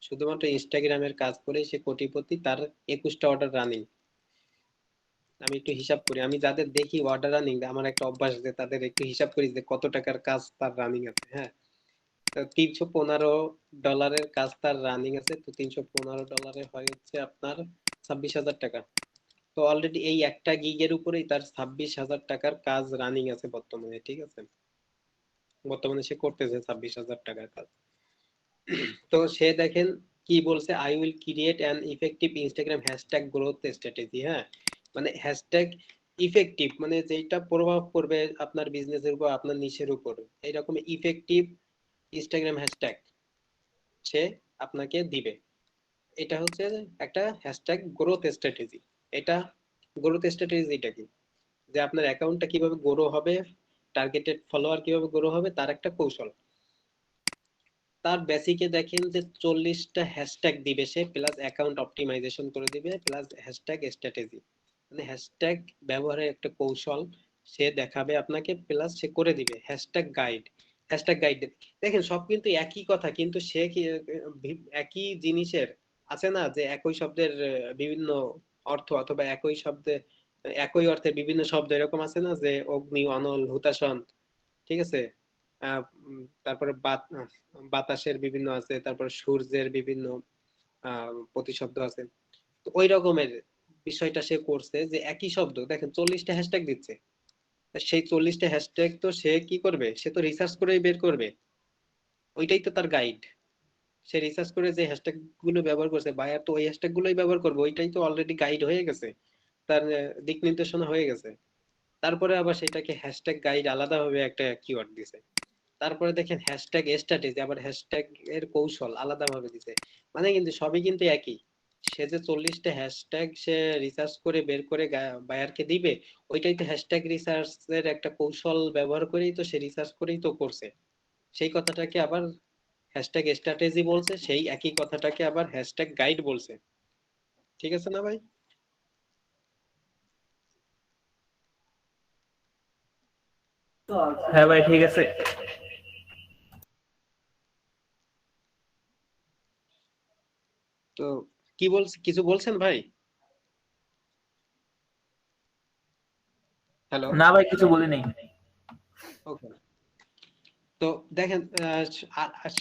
শুধুমাত্র ইনস্টাগ্রামের কাজ করেই সে কোটিপতি, তার 21টা অর্ডার রানিং। আমি একটু হিসাব করি, আমি যাদের দেখি অর্ডার রানিং, আমার একটা অভ্যাস আছে, তাদের একটু হিসাব করি যে কত টাকার কাজ তার রানিং আছে। হ্যাঁ, $315 কাজ তার রানিং আছে। তো $315 হয় হচ্ছে আপনার 26,000 টাকা। তো অলরেডি এই একটা গিগের উপরেই তার 26,000 টাকার কাজ রানিং আছে বর্তমানে, ঠিক আছে। বর্তমানে সে করতেছে 26,000 টাকার কাজ। তো সে দেখেন কি বলছে, I will create an effective Instagram hashtag growth strategy. হ্যাঁ, মানে হ্যাশট্যাগ ইফেক্টিভ মানে যেটা প্রভাব পড়বে আপনার বিজনেসের উপর, আপনার নিশের উপর, এইরকম ইফেক্টিভ ইনস্টাগ্রাম হ্যাশট্যাগ সে আপনাকে দিবে। এটা হচ্ছে একটা হ্যাশট্যাগ গ্রোথ স্ট্র্যাটেজি। এটা গ্রোথ স্ট্র্যাটেজিটা কি? যে আপনার অ্যাকাউন্টটা কিভাবে গ্রো হবে, টার্গেটেড ফলোয়ার কিভাবে গ্রো হবে, তার একটা কৌশল। তার বেসিকে দেখেন যে 40টা হ্যাশট্যাগ দিবে সে, প্লাস অ্যাকাউন্ট অপটিমাইজেশন করে দিবে, প্লাস হ্যাশট্যাগ স্ট্র্যাটেজি, মানে হ্যাশট্যাগ ব্যবহারের একটা কৌশল সে দেখাবে আপনাকে, প্লাস সে করে দিবে হ্যাশট্যাগ গাইড। হ্যাশট্যাগ গাইড দেখেন সব কিন্তু একই কথা, কিন্তু সে কি একই জিনিসের আছে না, যে একই শব্দের বিভিন্ন অর্থ, অথবা একই শব্দে একই অর্থের বিভিন্ন শব্দ, এরকম আছে না যে অগ্নি, অনল, হুতাশন, ঠিক আছে। তারপরে বাতাসের বিভিন্ন আছে, তারপর সূর্যের বিভিন্ন প্রতিশব্দ আছে। তো ওই রকমের বিষয়টা সে করছে, যে একই শব্দ দেখেন 40টা হ্যাশট্যাগ দিচ্ছে। সেই 40টা হ্যাশট্যাগ তো সে কি করবে? সে তো রিসার্চ করেই বের করবে, ওইটাই তো তার গাইড। সে রিসার্চ করে যে হ্যাশট্যাগ গুলো ব্যবহার করছে, বায়ার তো ওই হ্যাশট্যাগ গুলোই ব্যবহার করবে, ওইটাই তো অলরেডি গাইড হয়ে গেছে, তার দিক নির্দেশনা হয়ে গেছে। তারপরে আবার সেটাকে হ্যাশট্যাগ গাইড আলাদাভাবে একটা কিওয়ার্ড দিছে। তারপরে দেখেন হ্যাশট্যাগ স্ট্র্যাটেজি, আবার হ্যাশট্যাগ এর কৌশল আলাদা ভাবে দিছে। মানে কিন্তু সবই কিন্তু একই। সে যে 40টা হ্যাশট্যাগ সে রিসার্চ করে বের করে বায়ারকে দিবে, ওইটাই তো হ্যাশট্যাগ রিসার্চ এর একটা কৌশল ব্যবহার করেই তো সে রিসার্চ করেই তো করছে। সেই কথাটাকে আবার হ্যাশট্যাগ স্ট্র্যাটেজি বলছে, সেই একই কথাটাকে আবার হ্যাশট্যাগ গাইড বলছে। ঠিক আছে না ভাই? হ্যাঁ ভাই ঠিক আছে। তো কি বলছে, কিছু বলছেন ভাই? হ্যালো। না ভাই কিছু বলি নাই। ওকে। তো দেখেন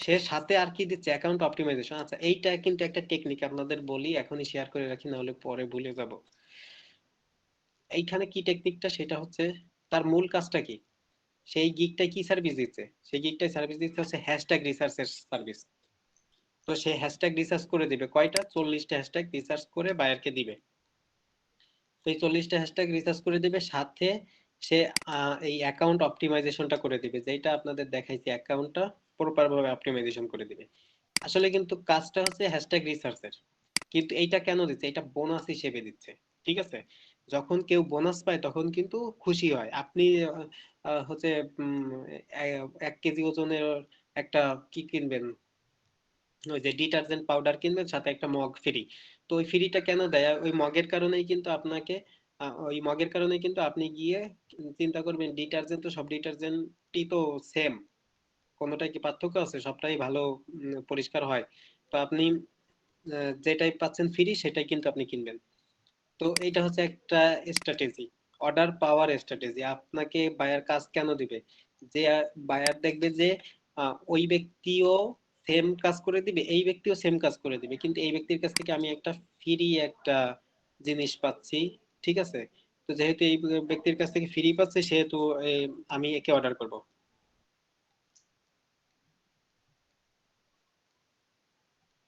সে সাথে আর কি দিচ্ছে, অ্যাকাউন্ট অপটিমাইজেশন। আচ্ছা, এইটা কিন্তু একটা টেকনিক, আপনাদের বলি এখনই শেয়ার করে রাখি, না হলে পরে ভুলে যাব। এইখানে কি টেকনিকটা, সেটা হচ্ছে তার মূল কাজটা কি, সেই গিগটাই কি সার্ভিস দিচ্ছে, সেই গিগটাই সার্ভিস দিচ্ছে হচ্ছে হ্যাশট্যাগ রিসার্চের সার্ভিস। তো সে হ্যাশট্যাগ রিসার্চ করে দিবে কয়টা? 40টা হ্যাশট্যাগ রিসার্চ করে বায়ারকে দিবে। তো এই 40টা হ্যাশট্যাগ রিসার্চ করে দিবে, সাথে সে এই অ্যাকাউন্ট অপটিমাইজেশনটা করে দিবে, যেটা আপনাদের দেখাইছি, অ্যাকাউন্টটা প্রপার ভাবে অপটিমাইজেশন করে দিবে। আসলে কিন্তু কাজটা হচ্ছে হ্যাশট্যাগ রিসার্চের, কিন্তু এইটা কেন দিচ্ছে? এটা বোনাস হিসেবে দিচ্ছে, ঠিক আছে। যখন কেউ বোনাস পায় তখন কিন্তু খুশি হয়। আপনি হচ্ছে 1 কেজি ওজনের একটা কি কিনবেন, ওই যে ডিটারজেন্ট পাউডার কিনবেন, সাথে একটা মগ ফ্রি। তো ওই ফ্রিটা কেন দেয়? ওই মগের কারণেই কিন্তু আপনাকে, ওই মগের কারণেই কিন্তু আপনি গিয়ে চিন্তা করবেন, ডিটারজেন্ট তো সব ডিটারজেন্টই তো সেম, কোনোটাই কি পার্থক্য আছে? সবটাই ভালো পরিষ্কার হয়। তো আপনি যেটাই পাচ্ছেন ফ্রি সেটাই কিন্তু আপনি কিনবেন। তো এইটা হচ্ছে একটা স্ট্র্যাটেজি, অর্ডার পাওয়ার স্ট্র্যাটেজি। আপনাকে বায়ার কাজ কেন দিবে? যে বায়ার দেখবে যে ওই ব্যক্তিও সেম কাজ করে দিবে, এই ব্যক্তিও সেম কাজ করে দিবে, কিন্তু এই ব্যক্তির কাছ থেকে আমি একটা ফ্রি একটা জিনিস পাচ্ছি, ঠিক আছে। তো যেহেতু এই ব্যক্তির কাছ থেকে ফ্রি পাচ্ছে সেহেতু আমি একে অর্ডার করব,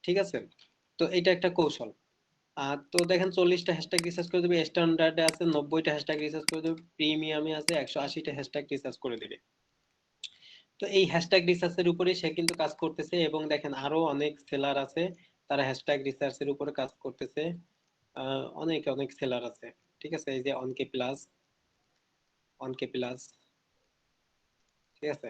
ঠিক আছে। তো এটা একটা কৌশল। তো দেখেন 40টা হ্যাশট্যাগ রিসার্চ করে দেবে, স্ট্যান্ডার্ডে আছে 90টা হ্যাশট্যাগ রিসার্চ করে দেবে, প্রিমিয়ামে আছে 180টা হ্যাশট্যাগ রিসার্চ করে দেবে। তো এই হ্যাশট্যাগ রিসার্চের উপরে সে কিন্তু কাজ করতেছে, এবং দেখেন আরো অনেক সেলার আছে তারা হ্যাশট্যাগ রিসার্চের উপরে কাজ করতেছে। অনেক অনেক সেলার আছে, ঠিক আছে। এই যে অনকে প্লাস, অনকে প্লাস, ঠিক আছে।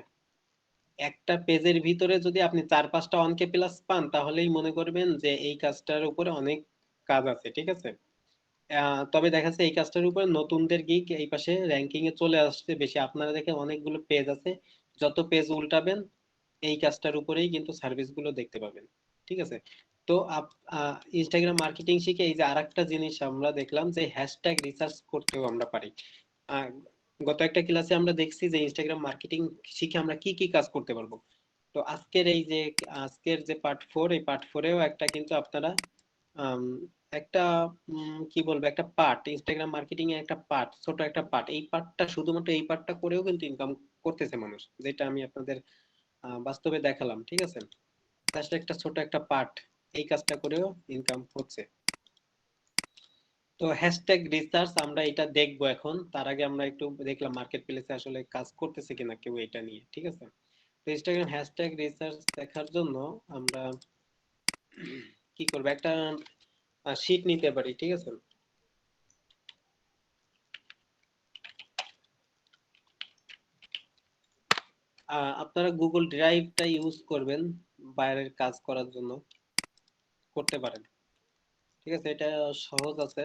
একটা পেজের ভিতরে যদি আপনি 4-5টা অনকে প্লাস পান তাহলেই মনে করবেন যে এই কাজটার উপরে অনেক কাজ আছে, ঠিক আছে। তবে দেখা যাচ্ছে এই কাজটার উপরে নতুনদের গিগ এই পাশে র্যাঙ্কিং এ চলে আসছে বেশি। আপনারা দেখেন অনেকগুলো পেজ আছে, যত পেজ উল্টাবেন এই কাজটার উপরেই কিন্তু সার্ভিস গুলো দেখতে পাবেন, ঠিক আছে। তো ইনস্টাগ্রাম মার্কেটিং শিখে এই যে আরেকটা জিনিস আমরা দেখলাম যে হ্যাশট্যাগ রিসার্চ করতেও আমরা পারি। আহ, গত একটা ক্লাসে আমরা দেখছি যে ইনস্টাগ্রাম মার্কেটিং শিখে আমরা কি কি কাজ করতে পারবো। তো আজকের যে পার্ট 4, এই পার্ট 4এও একটা কিন্তু আপনারা আম, একটা কি বলবো, একটা পার্ট ইনস্টাগ্রাম মার্কেটিং এর একটা পার্ট, ছোট একটা পার্ট, এই পার্টটা শুধুমাত্র এই পার্টটা করেও কিন্তু ইনকাম করতেছে মানুষ, যেটা আমি আপনাদের বাস্তবে দেখালাম, ঠিক আছে। জাস্ট একটা ছোট একটা পার্ট, এই কাজটা করেও ইনকাম হচ্ছে। তো হ্যাশট্যাগ রিসার্চ আমরা এটা দেখবো এখন, তার আগে আমরা একটু দেখলাম মার্কেট প্লেসে আসলে কাজ করতেছে কিনা কেউ এটা নিয়ে, ঠিক আছে। তো ইনস্টাগ্রাম হ্যাশট্যাগ রিসার্চ দেখার জন্য আমরা কি করবো, একটা শিট নিতে পারি, ঠিক আছে। আপনারা গুগল ড্রাইভটা ইউজ করবেন বাইরের কাজ করার জন্য, করতে পারেন, ঠিক আছে। এটা সহজ আছে।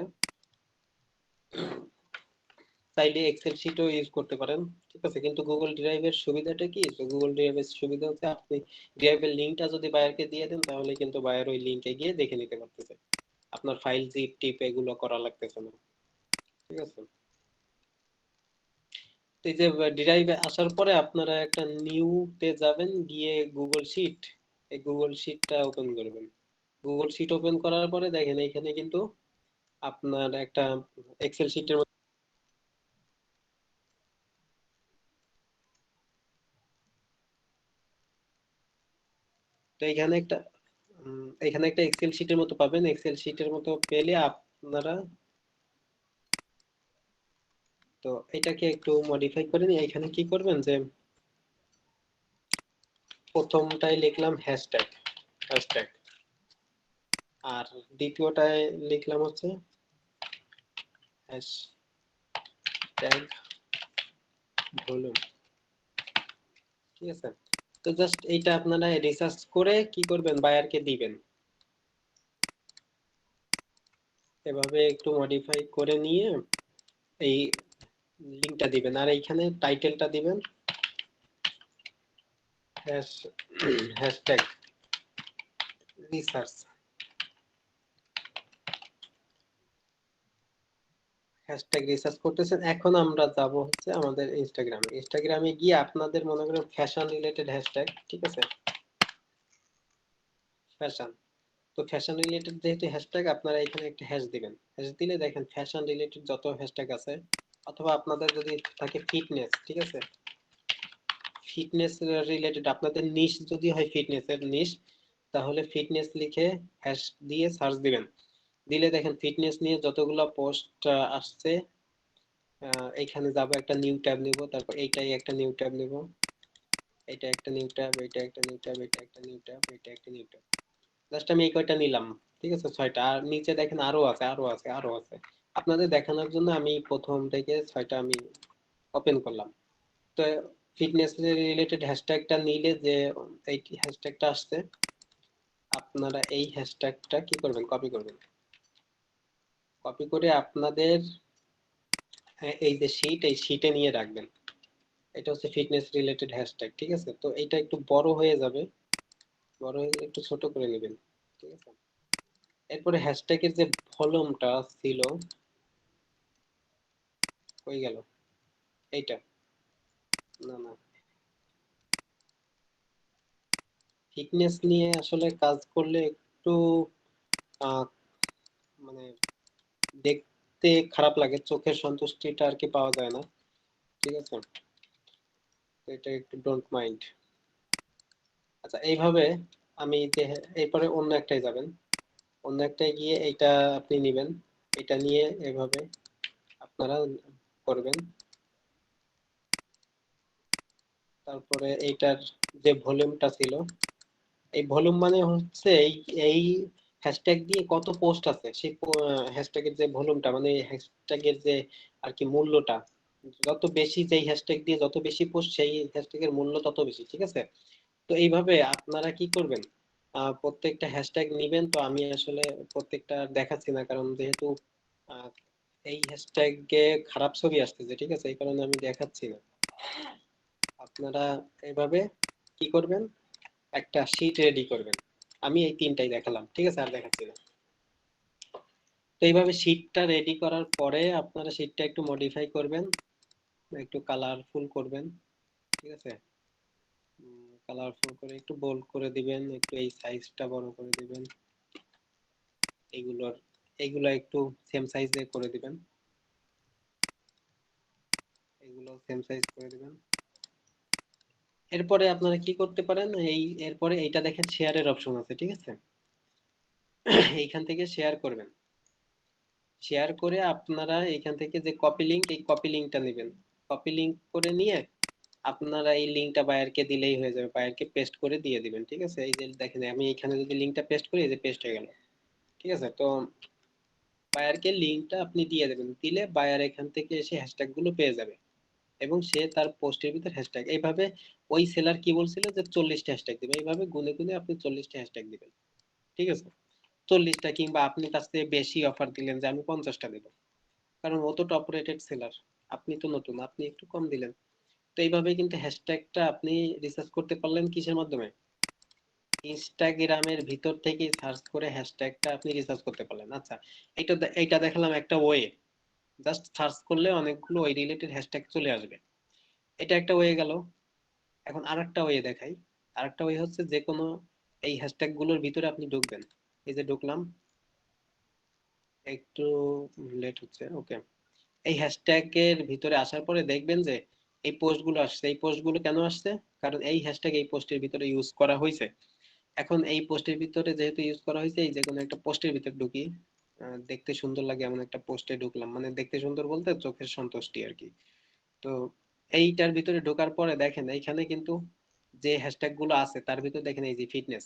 চাইলে এক্সেল শিটও ইউজ করতে পারেন, ঠিক আছে। কিন্তু গুগল ড্রাইভের সুবিধাটা কি, গুগল ড্রাইভের সুবিধা হচ্ছে আপনি ড্রাইভের লিঙ্কটা যদি বায়ারকে দিয়ে দেন তাহলে কিন্তু বায়ার ওই লিঙ্কে গিয়ে দেখে নিতে পারতেছে, আপনার ফাইল জিপ টিপ এগুলো করা লাগতেছে না, ঠিক আছে। তো এই যে ড্রাইভে আসার পরে আপনারা একটা নিউ তে যাবেন, গিয়ে গুগল শিট, এই গুগল শিটটা ওপেন করবেন। গুগল শিট ওপেন করার পরে দেখেন এখানে কিন্তু আপনার একটা এক্সেল শিটের, তো এখানে একটা এক্সেল শিটের মতো পাবেন। এক্সেল শিটের মতো পেলে আপনারা তো এটাকে একটু মডিফাই করে নিয়ে এখানে কি করবেন যে প্রথমটায় লিখলাম হ্যাশট্যাগ, হ্যাশট্যাগ, আর দ্বিতীয়টায় লিখলাম হচ্ছে হ্যাশট্যাগ ভলিউম, ঠিক আছে। তো জাস্ট এইটা আপনারা রিসার্চ করে কি করবেন, বায়ারকে দিবেন, এভাবে একটু মডিফাই করে নিয়ে এই লিংকটা দিবেন, আর এইখানে টাইটেলটা দিবেন হ্যাশট্যাগ রিসার্চ, হ্যাশট্যাগ রিসার্চ করতেছেন। এখন আমরা যাব হচ্ছে আমাদের ইনস্টাগ্রামে, ইনস্টাগ্রামে গিয়ে আপনাদের মনে করেন ফ্যাশন রিলেটেড হ্যাশট্যাগ, ঠিক আছে, ফ্যাশন। তো ফ্যাশন রিলেটেড যেহেতু হ্যাশট্যাগ আপনারা এখানে একটা হ্যাশ দিবেন, হ্যাশ দিলে দেখেন ফ্যাশন রিলেটেড যত হ্যাশট্যাগ আছে, অথবা আপনাদের যদি থাকে ফিটনেস, ঠিক আছে, ফিটনেস রিলেটেড আপনাদের নিশ যদি হয় ফিটনেসের নিশ, তাহলে ফিটনেস লিখে হ্যাশ দিয়ে সার্চ দিবেন। দিলে দেখেন ফিটনেস নিয়ে যতগুলো পোস্ট আসছে, এইখানে যাব, একটা নিউ ট্যাব নিব, তারপর এইটাই একটা নিউ ট্যাব নিব, এটা একটা নিউ ট্যাব, এটা একটা নিউ ট্যাব, এটা একটা নিউ ট্যাব, এটা একটা নিউ ট্যাব। জাস্ট আমি এই কয়টা নিলাম, ঠিক আছে, 6টা। আর নিচে দেখেন আরো আছে, আরো আছে, আরো আছে। আপনাদের দেখানোর জন্য আমি প্রথম থেকে 6টা আমি ওপেন করলাম। তো ফিটনেস রিলেটেড হ্যাশট্যাগটা নিলে যে এই হ্যাশট্যাগটা আসছে, আপনারা এই হ্যাশট্যাগটা কি করবেন, কপি করবেন। কপি করে আপনাদের এই যে শীট, এই শীটে নিয়ে রাখবেন। এটা হচ্ছে ফিটনেস রিলেটেড হ্যাশট্যাগ, ঠিক আছে। তো এটা একটু বড় হয়ে যাবে, বড় হয়ে গেলে একটু ছোট করে নেবেন, ঠিক আছে। এরপরে হ্যাশট্যাগের যে ভলিউমটা ছিল, কই গেল এইটা, না না, ফিটনেস নিয়ে আসলে কাজ করলে একটু আহ, মানে দেখতে খারাপ লাগে, চোখের সন্তুষ্টিটা আর কি পাওয়া যায় না, ঠিক আছে? তো এটা একটু ডোন্ট মাইন্ড। আচ্ছা, এইভাবে আমি এরপরে অন্য একটাই যাবেন, অন্য একটাই গিয়ে এইটা আপনি নিবেন, এটা নিয়ে এভাবে আপনারা করবেন। তারপরে এইটার যে ভলিউমটা ছিল, এই ভলিউম মানে হচ্ছে এই এই হ্যাশট্যাগ দিয়ে কত পোস্ট আছে সেই হ্যাশট্যাগের যে ভলিউমটা, মানে হ্যাশট্যাগের যে আর কি মূল্যটা, যত বেশি যেই হ্যাশট্যাগ দিয়ে যত বেশি পোস্ট সেই হ্যাশট্যাগের মূল্য তত বেশি, ঠিক আছে? তো এইভাবে আপনারা কি করবেন, প্রত্যেকটা হ্যাশট্যাগ নিবেন। তো আমি আসলে প্রত্যেকটা দেখাচ্ছি না, কারণ যেহেতু আহ, এই হ্যাশট্যাগে খারাপ ছবি আসতেছে, ঠিক আছে, এই কারণে আমি দেখাচ্ছি না। আপনারা এভাবে কি করবেন, একটা শীট রেডি করবেন। আমি এই তিনটাই দেখালাম, ঠিক আছে, আর দেখাচ্ছি না। তো এইভাবে শীটটা রেডি করার পরে আপনারা শীটটা একটু মডিফাই করবেন, একটু কালারফুল করবেন, ঠিক আছে? কালারফুল করে একটু বোল্ড করে দিবেন, একটু এই সাইজটা বড় করে দিবেন, এইগুলোর এইগুলো একটু সেম সাইজে করে দিবেন, এগুলো সেম সাইজ করে দিবেন। এরপরে আপনারা কি করতে পারেন, এরপরে এইটা দেখেন শেয়ারের অপশন আছে, ঠিক আছে? এইখান থেকে শেয়ার করবেন, শেয়ার করে আপনারা এখান থেকে যে কপি লিংক, এই কপি লিংকটা নেবেন, কপি লিংক করে নিয়ে আপনারা এই লিংকটা বায়ারকে দিলেই হয়ে যাবে, বায়ারকে পেস্ট করে দিয়ে দিবেন, ঠিক আছে? এই যে দেখেন আমি এখানে যদি লিংকটা পেস্ট করি, এই যে পেস্ট হয়ে গেল, ঠিক আছে? তো বায়ারকে লিংকটা আপনি দিয়ে দেবেন, দিলে বায়ার এখান থেকে এসে হ্যাশট্যাগ গুলো পেয়ে যাবে, এবং সে তার পোস্টের ভিতর হ্যাশট্যাগ এইভাবে, ওই সেলার কি বলছিল যে 40টা হ্যাশট্যাগ দিবে, এইভাবে গুনে গুনে আপনি 40টা হ্যাশট্যাগ দিবেন, ঠিক আছে? 40টা, কিংবা আপনি কাছ থেকে বেশি অফার দিলেন যে আমি 50টা দেবো, কারণ ও তো টপ রেটেড সেলার, আপনি তো নতুন, আপনি একটু কম দিলেন। তো এইভাবে কিন্তু হ্যাশট্যাগটা আপনি রিসার্চ করতে পারলেন কিসের মাধ্যমে, ইনস্টাগ্রামের ভিতর থেকে সার্চ করে হ্যাশট্যাগটা আপনি রিসার্চ করতে পারলেন। আচ্ছা, এইটা দেখালাম একটা ওয়ে, জাস্ট সার্চ করলে অনেকগুলো ওই রিলেটেড হ্যাশট্যাগ চলে আসবে, এটা একটা ওয়ে গেল। এখন আরেকটা ওয়ে দেখাই, আরেকটা ওয়ে হচ্ছে যে কোনো এই হ্যাশট্যাগ গুলোর ভিতরে আপনি ঢুকবেন, এই যে ঢুকলাম, একটু লেট হচ্ছে, ওকে। এই হ্যাশট্যাগ এর ভিতরে আসার পরে দেখবেন যে এই পোস্ট গুলো আসছে, এই পোস্ট গুলো কেন আসছে, কারণ এই হ্যাশট্যাগ এই পোস্টের ভিতরে ইউজ করা হয়েছে। এখন এই পোস্টের ভিতরে যেহেতু ইউজ করা হয়েছে, এই যে কোনো একটা পোস্টের ভিতরে ঢুকি, দেখতে সুন্দর লাগে এমন একটা পোস্টে ঢুকলাম, মানে দেখতে সুন্দর বলতে চোখের সন্তুষ্টি আর কি। তো এইটার ভিতরে ঢোকার পরে দেখেন এইখানে কিন্তু যে হ্যাশট্যাগ গুলো আছে তার ভিতরে দেখেন এই যে ফিটনেস,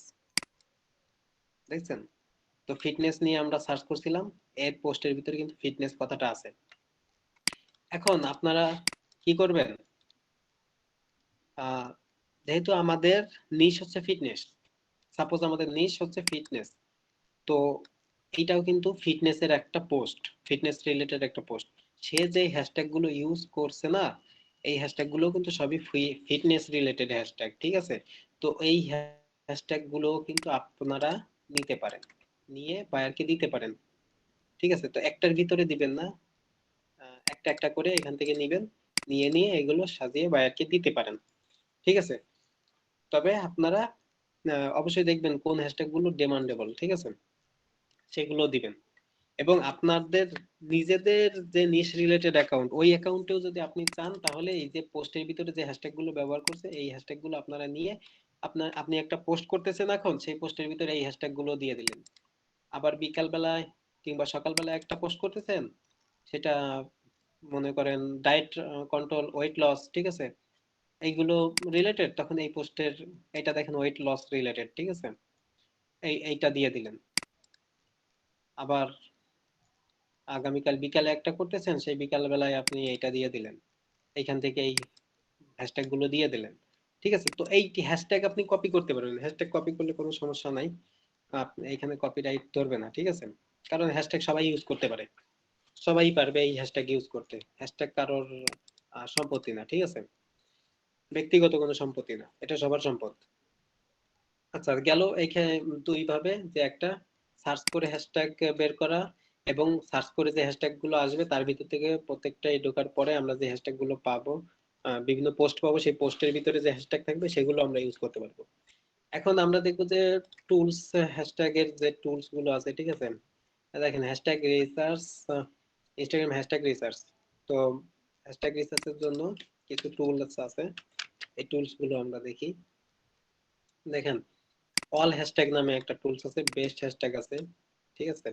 দেখছেন? তো ফিটনেস নিয়ে আমরা সার্চ করছিলাম, এর পোস্টের ভিতরে কিন্তু ফিটনেস কথাটা আছে। এখন আপনারা কি করবেন, আহ যেহেতু আমাদের নিশ হচ্ছে ফিটনেস, সাপোজ আমাদের নিশ হচ্ছে ফিটনেস, তো এইটাও কিন্তু ফিটনেসের একটা পোস্ট, ফিটনেস রিলেটেড একটা পোস্ট। সে যে হ্যাশট্যাগ গুলো ইউজ করছে না, এই হ্যাশট্যাগ গুলো কিন্তু সবই ফিটনেস রিলেটেড হ্যাশট্যাগ, ঠিক আছে? তো এই হ্যাশট্যাগ গুলো কিন্তু আপনারা নিতে পারেন, নিয়ে বায়ারকে দিতে পারেন, ঠিক আছে? তো একটার ভিতরে দিবেন না, একটা একটা করে এখান থেকে নিবেন, নিয়ে নিয়ে এগুলো সাজিয়ে বায়ারকে দিতে পারেন, ঠিক আছে? তবে আপনারা অবশ্যই দেখবেন কোন হ্যাশট্যাগ গুলো ডিমান্ডেবল, ঠিক আছে, সেগুলো দিবেন। এবং আপনাদের নিজেদের যে নিশ রিলেটেড অ্যাকাউন্ট, ওই অ্যাকাউন্টেও যদি আপনি চান, তাহলে এই যে পোস্টের ভিতরে যে হ্যাশট্যাগ গুলো ব্যবহার করছে এই হ্যাশট্যাগ গুলো আপনারা নিয়ে আপনি একটা পোস্ট করতেছেন, এখন সেই পোস্টের ভিতরে এই হ্যাশট্যাগ গুলো দিয়ে দিলেন। আবার বিকাল বেলায় কিংবা সকাল বেলায় একটা পোস্ট করতেছেন, সেটা মনে করেন ডায়েট কন্ট্রোল, ওয়েট লস, ঠিক আছে, এইগুলো রিলেটেড, তখন এই পোস্টের এটা দেখেন ওয়েট লস রিলেটেড, ঠিক আছে, এইটা দিয়ে দিলেন। আবার আগামীকাল বিকালে একটা করতেছেন, সেই বিকাল বেলায় আপনি এটা দিয়ে দিলেন, এইখান থেকে এই হ্যাশট্যাগ গুলো দিয়ে দিলেন, ঠিক আছে? তো এই হ্যাশট্যাগ আপনি কপি করতে পারবেন, হ্যাশট্যাগ কপি করলে কোনো সমস্যা নাই, আপনি এখানে কপিরাইট ধরবে না, ঠিক আছে? কারণ হ্যাশট্যাগ সবাই ইউজ করতে পারে, সবাই পারবে এই হ্যাশট্যাগ ইউজ করতে, হ্যাশট্যাগ কারোর সম্পত্তি না, ঠিক আছে? ব্যক্তিগত কোনো সম্পত্তি না, এটা সবার সম্পদ। আচ্ছা, গেল এইখানে দুই ভাবে, যে একটা সার্চ করে হ্যাশট্যাগ বের করা, এবং সার্চ করে যে হ্যাশট্যাগ গুলো আসবে তার ভিতর থেকে প্রত্যেকটাই ঢোকার পরে আমরা যে হ্যাশট্যাগ গুলো পাবো, বিভিন্ন পোস্ট পাবো, সেই পোস্টের ভিতরে যে হ্যাশট্যাগ থাকবে সেগুলো আমরা ইউজ করতে পারবো। এখন আমরা দেখবো যে টুলস, হ্যাশট্যাগ এর যে টুলস গুলো আছে, ঠিক আছে, দেখেন hashtag research, Instagram hashtag research. তো হ্যাশট্যাগ রিসার্চের জন্য কিছু টুলস আছে, এই টুলস গুলো আমরা দেখি। দেখেন অল হ্যাশট্যাগ নামে একটা টুলস আছে, বেস্ট হ্যাশট্যাগ আছে, ঠিক আছে।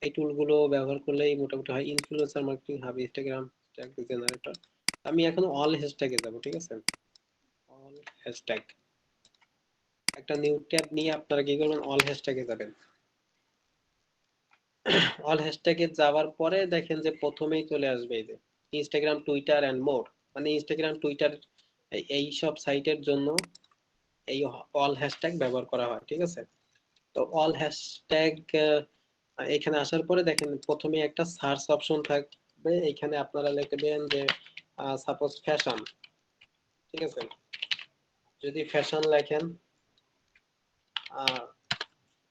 এই টুল গুলো ব্যবহার করলেই মোটামুটি হয়। Influencer marketing hub, Instagram tag generator. আমি এখন অল হ্যাশট্যাগে যাব, ঠিক আছে। অল হ্যাশট্যাগ, একটা নিউ ট্যাব নিয়ে আপনারা কি করবেন, অল হ্যাশট্যাগে যাবেন। অল হ্যাশট্যাগে যাওয়ার পরে দেখেন যে প্রথমেই চলে আসবে এই যে ইনস্টাগ্রাম, টুইটার এন্ড মোর। মানে ইনস্টাগ্রাম, টুইটার এই সব সাইটের জন্য এই অল হ্যাশট্যাগ ব্যবহার করা হয়, ঠিক আছে। তো অল হ্যাশট্যাগ এখানে আসার পরে দেখেন প্রথমে একটা সার্চ অপশন থাকবে, এখানে আপনারা লিখবেন যে সাপোজ ফ্যাশন, ঠিক আছে। যদি ফ্যাশন লেখেন,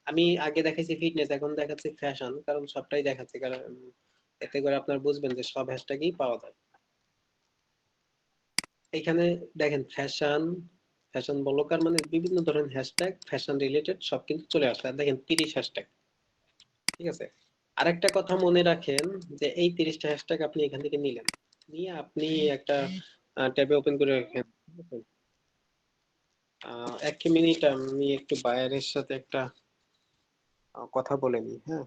আমি আগে দেখাইছি ফিটনেস, এখন দেখাচ্ছি ফ্যাশন, কারণ সবটাই দেখাচ্ছি, কারণ এতে করে আপনারা বুঝবেন যে সব হ্যাশট্যাগই পাওয়া যায়। এখানে দেখেন ফ্যাশন, ফ্যাশন ব্লগার, মানে বিভিন্ন ধরনের হ্যাশট্যাগ ফ্যাশন রিলেটেড সব কিন্তু চলে আসছে। আর দেখেন 30 হ্যাশট্যাগ, ঠিক আছে। আরেকটা কথা মনে রাখেন যে এই 30টা হ্যাশট্যাগ আপনি এখান থেকে নিলেন, নিয়ে আপনি একটা ট্যাবে ওপেন করে রাখেন, ঠিক আছে? 1 মিনিট আমি একটু বায়ারের সাথে একটা কথা বলে নিই, হ্যাঁ।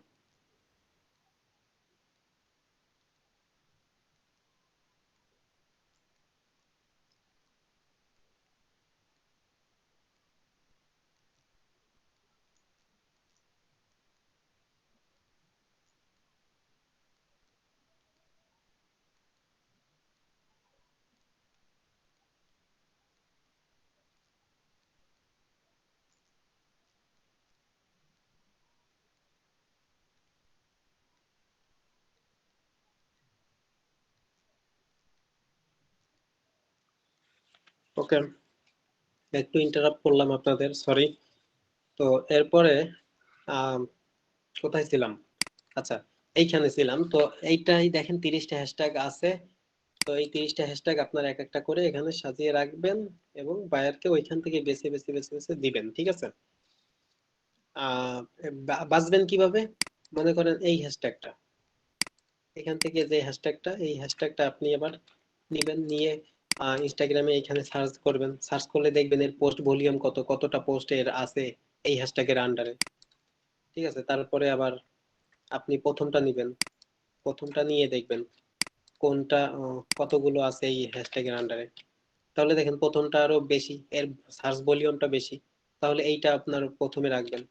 ওকে, একটু ইন্টারাপ্ট করলাম আপনাদের, সরি। তো এরপরে আহ কোথায় ছিলাম? আচ্ছা, এইখানে ছিলাম। তো এইটাই দেখেন 30টা হ্যাশট্যাগ আছে। তো এই 30টা হ্যাশট্যাগ আপনার এক একটা করে এখানে সাজিয়ে রাখবেন এবং বায়ারকে ওইখান থেকে বেছে বেছে বেছে বেছে দিবেন, ঠিক আছে। আহ বাছবেন কিভাবে? মনে করেন এই হ্যাশট্যাগটা, এখান থেকে যে হ্যাশট্যাগটা, এই হ্যাশট্যাগটা আপনি এবার নিবেন, নিয়ে ইনস্টাগ্রামে এখানে সার্চ করবেন। সার্চ করলে দেখবেন এর পোস্ট ভলিউম কত, কতটা পোস্ট এর আছে এই হ্যাশট্যাগের আন্ডারে, ঠিক আছে। তারপরে আবার আপনি প্রথমটা নিবেন, প্রথমটা নিয়ে দেখবেন কোনটা কতগুলো আছে এই হ্যাশট্যাগের আন্ডারে। তাহলে দেখেন প্রথমটা আরো বেশি, এর সার্চ ভলিউমটা বেশি, তাহলে এইটা আপনার প্রথমে রাখবেন।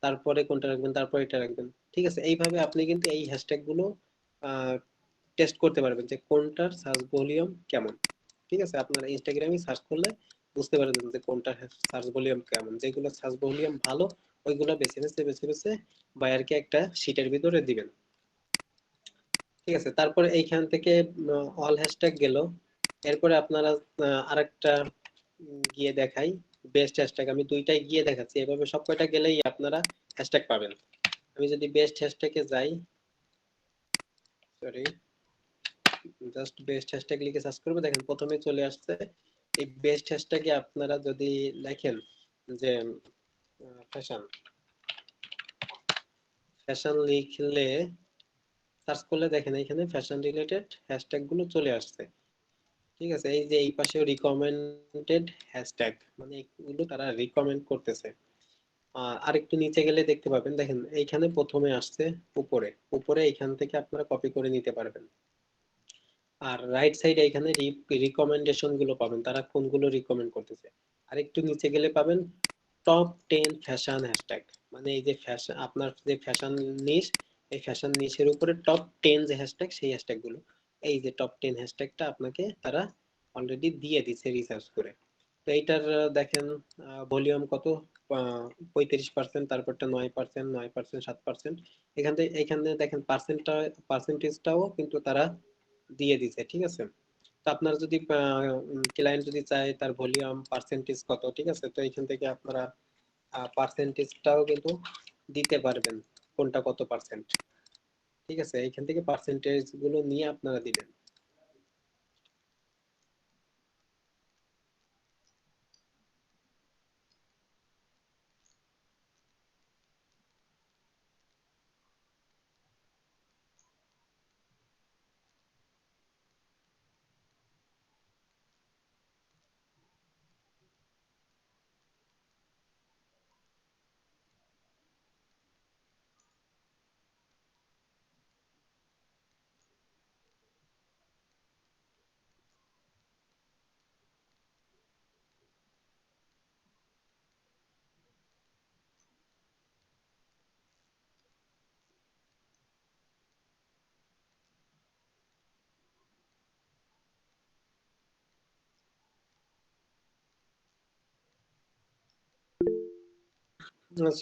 তারপরে কোনটা রাখবেন, তারপরে এটা রাখবেন, ঠিক আছে। এইভাবে আপনি কিন্তু এই হ্যাশট্যাগ গুলো টেস্ট করতে পারবেন যে কোনটার সার্চ ভলিউম কেমন, ঠিক আছে। আপনারা ইনস্টাগ্রামে সার্চ করলে বুঝতে পারবেন যে কোনটার সার্চ ভলিউম কেমন। যেগুলো সার্চ ভলিউম ভালো ওইগুলো বেছে বেছে বেছে বেছে বায়ারকে একটা শীটের ভিতরে দিবেন, ঠিক আছে। তারপরে এইখান থেকে অল হ্যাশট্যাগ গেল। এরপরে আপনারা আরেকটা গিয়ে দেখাই, বেস্ট হ্যাশট্যাগ। আমি দুইটাই গিয়ে দেখাচ্ছি, এভাবে সব কয়টা গেলেই আপনারা হ্যাশট্যাগ পাবেন। আমি যদি বেস্ট হ্যাশট্যাগে যাই, সরি, জাস্ট বেস্ট হ্যাশট্যাগ লিখে সার্চ করবো, দেখেন প্রথমে চলে আসছে। এই বেস্ট হ্যাশট্যাগে আপনারা যদি লেখেন যে ফ্যাশন, ফ্যাশন লিখলে সার্চ করলে দেখেন এখানে ফ্যাশন রিলেটেড হ্যাশট্যাগ গুলো চলে আসছে, ঠিক আছে। এই যে এই পাশেও রিকমেন্ডেড হ্যাশট্যাগ, মানে এগুলো তারা রিকমেন্ড করতেছে। আর একটু নিচে গেলে দেখতে পাবেন, দেখেন এইখানে প্রথমে আসছে উপরে, উপরে এইখান থেকে আপনারা কপি করে নিতে পারবেন। আর রাইট সাইডে এখানে রিকমেন্ডেশন গুলো পাবেন, তারা কোনগুলো রিকমেন্ড করতেছে। আর একটু নিচে গেলে পাবেন টপ 10 ফ্যাশন হ্যাশট্যাগ। মানে এই যে ফ্যাশন, আপনার যে ফ্যাশন নিশ, এই ফ্যাশন নিশের উপরে টপ 10 যে হ্যাশট্যাগ, সেই হ্যাশট্যাগ গুলো, এই যে টপ 10 হ্যাশট্যাগটা আপনাকে তারা অলরেডি দিয়ে দিচ্ছে রিসার্চ করে। তো এইটার দেখেন ভলিউম কত, 35%, তারপরটা 9%, 9%, 7%। এখানে দেখেন পার্সেন্টেজটাও কিন্তু তারা দিয়ে দিছে, ঠিক আছে। তো আপনার যদি ক্লায়েন্ট যদি চায় তার ভলিউম পার্সেন্টেজ কত, ঠিক আছে, তো এখান থেকে আপনারা পার্সেন্টেজটাও কিন্তু দিতে পারবেন, কোনটা কত পার্সেন্ট, ঠিক আছে। এইখান থেকে পার্সেন্টেজ গুলো নিয়ে আপনারা দিবেন।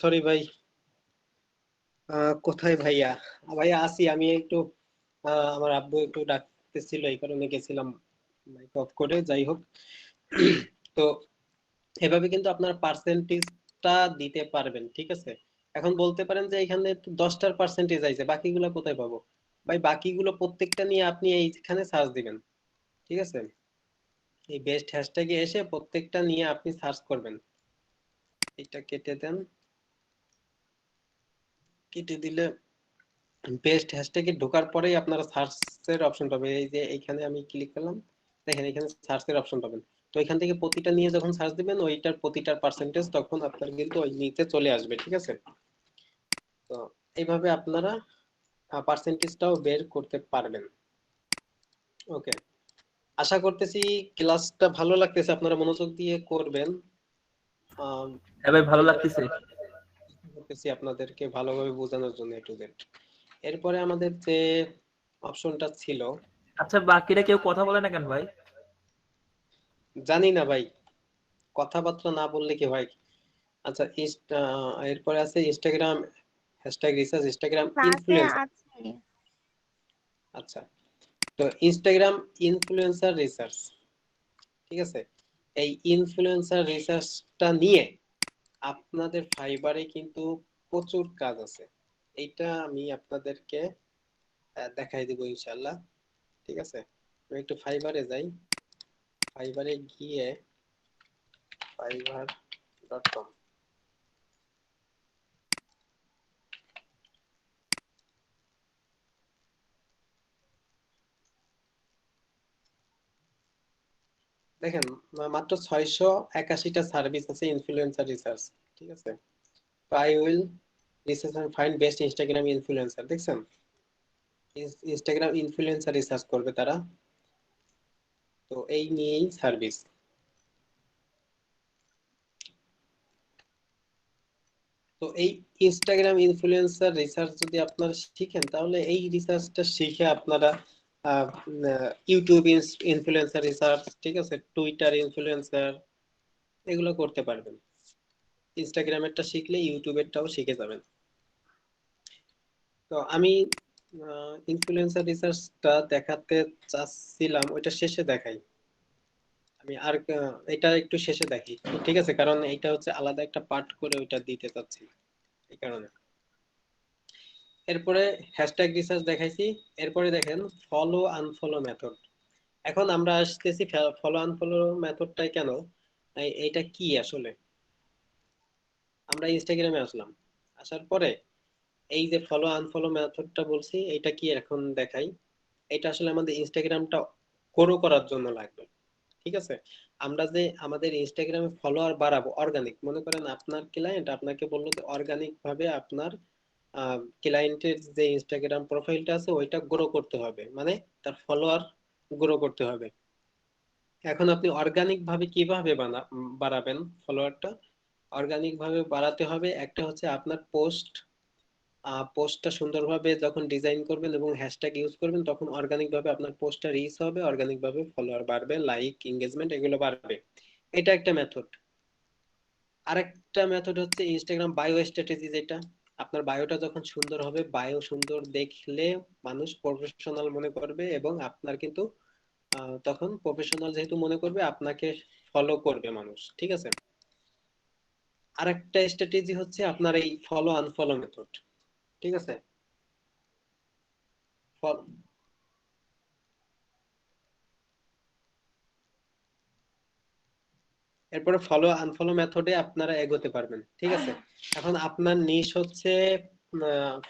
সরি ভাই, কোথায় ভাইয়া? ভাইয়া আসি আমি একটু, আমার আব্বু একটু ডাকতেছিল, এই কারণে গেছিলাম মাইক অফ করে। যাই হোক, তো এভাবে কিন্তু আপনার পার্সেন্টেজটা দিতে পারবেন, ঠিক আছে? এখন বলতে পারেন যে এখানে তো 10টার পার্সেন্টেজ আইছে, বাকিগুলো কোথায় পাবো? ভাই বাকিগুলো প্রত্যেকটা নিয়ে আপনি এইখানে সার্চ দিবেন, ঠিক আছে? এই বেস্ট হ্যাশট্যাগে এসে প্রত্যেকটা নিয়ে আপনি সার্চ করবেন। এটা কেটে দেন, কেটে দিলে বেস্ট হ্যাশট্যাগে ঢোকার পরেই আপনারা সার্চের অপশন পাবেন। এই যে এইখানে আমি ক্লিক করলাম, দেখেন এখানে সার্চের অপশন পাবেন। তো এখান থেকে প্রতিটা নিয়ে যখন সার্চ দিবেন, ওইটার প্রতিটার পার্সেন্টেজ তখন আপনার কিন্তু ওই নিচে চলে আসবে, ঠিক আছে? তো এইভাবে আপনারা পার্সেন্টেজটাও বের করতে পারবেন। ওকে, আশা করতেছি ক্লাসটা ভালো লাগতেছে, আপনারা মনোযোগ দিয়ে করবেন। আম, হ্যাঁ ভাই, ভালো আমি লাগতেছে। চেষ্টা করতেছি আপনাদেরকে ভালোভাবে বোঝানোর জন্য এ টু জেড। এরপরে আমাদের যে অপশনটা ছিল, আচ্ছা, বাকিরা কেউ কথা বলে না কেন ভাই? জানি না ভাই, কথাবার্তা না বললে কি হয়? আচ্ছা, এরপরে আছে ইনস্টাগ্রাম হ্যাশট্যাগ রিসার্চ, ইনস্টাগ্রাম ক্লাসে ইনফ্লুয়েন্সার। আছে। আচ্ছা, তো ইনস্টাগ্রাম ইনফ্লুয়েন্সার রিসার্চ, ঠিক আছে? এই ইনফ্লুয়েন্সার রিসার্চটা নিয়ে আপনাদের ফাইবারে কিন্তু প্রচুর কাজ আছে। এইটা আমি আপনাদেরকে দেখাই দিব ইনশাল্লাহ, ঠিক আছে? আমি একটু ফাইবারে যাই, ফাইবারে গিয়ে fiverr.com, দেখেন মাত্র 681টা সার্ভিস আছে ইনফ্লুয়েন্সার রিসার্চ, ঠিক আছে? তো I will research and find best Instagram influencer, দেখছেন? ইনস্টাগ্রাম ইনফ্লুয়েন্সার রিসার্চ করবে তারা, তো এই নিয়েই সার্ভিস। তো এই ইনস্টাগ্রাম ইনফ্লুয়েন্সার রিসার্চ যদি আপনারা শিখেন, তাহলে এই রিসার্চটা শিখে আপনারা ইউটিউব ইনফ্লুয়েন্সার রিসার্চ, ঠিক আছে, টুইটার ইনফ্লুয়েন্সার, এগুলো করতে পারবেন। ইনস্টাগ্রামেরটা শিখলে ইউটিউবেরটাও শিখে যাবেন। তো আমি ইনফ্লুয়েন্সার রিসার্চটা দেখাতে চাচ্ছিলাম, ওইটা শেষে দেখাই। আমি আর এটা একটু শেষে দেখি, ঠিক আছে? কারণ এটা হচ্ছে আলাদা একটা পার্ট করে ওইটা দিতে চাচ্ছি, এই কারণে। এরপরে হ্যাশট্যাগ রিসার্চ দেখাইছি। এরপরে দেখেন ফলো আনফলো মেথড। এখন আমরা আসতেছি ফলো আনফলো মেথডটাই কেন, এইটা কি আসলে? আমরা ইনস্টাগ্রামে আসলাম, আসার পরে এই যে ফলো আনফলো মেথডটা বলছি, এটা কি এখন দেখাই। এটা আসলে আমাদের ইনস্টাগ্রামটা গ্রো করার জন্য লাগবে, ঠিক আছে? আমরা যে আমাদের ইনস্টাগ্রামে ফলোয়ার বাড়াবো অর্গানিক, মনে করেন আপনার ক্লায়েন্ট আপনাকে বললো যে অর্গানিক ভাবে আপনার ক্লায়েন্টের যে ইনস্টাগ্রাম প্রোফাইলটা আছে ওইটা গ্রো করতে হবে, মানে তার ফলোয়ার গ্রো করতে হবে। এখন আপনি অর্গানিক ভাবে কিভাবে বাড়াবেন ফলোয়ারটা? অর্গানিক ভাবে বাড়াতে হবে, একটা হচ্ছে আপনার পোস্টটা সুন্দরভাবে যখন ডিজাইন করবেন এবং হ্যাশট্যাগ ইউজ করবেন, তখন অর্গানিক ভাবে আপনার পোস্টটা রিচ হবে, অর্গানিক ভাবে ফলোয়ার বাড়বে, লাইক এঙ্গেজমেন্ট এগুলো বাড়বে। এটা একটা মেথড। আরেকটা মেথড হচ্ছে ইনস্টাগ্রাম বায়ো স্ট্র্যাটেজি, যেটা আপনার বায়োটা যখন সুন্দর হবে, বায়ো সুন্দর দেখলে মানুষ প্রফেশনাল মনে করবে, এবং আপনার কিন্তু তখন প্রফেশনাল যেহেতু মনে করবে, আপনাকে ফলো করবে মানুষ, ঠিক আছে? আরেকটা স্ট্র্যাটেজি হচ্ছে আপনার এই ফলো আনফলো মেথড, ঠিক আছে? ফল- এরপরে ফলো আনফলো মেথডে আপনারা এগোতে পারবেন, ঠিক আছে? এখন আপনার নিশ হচ্ছে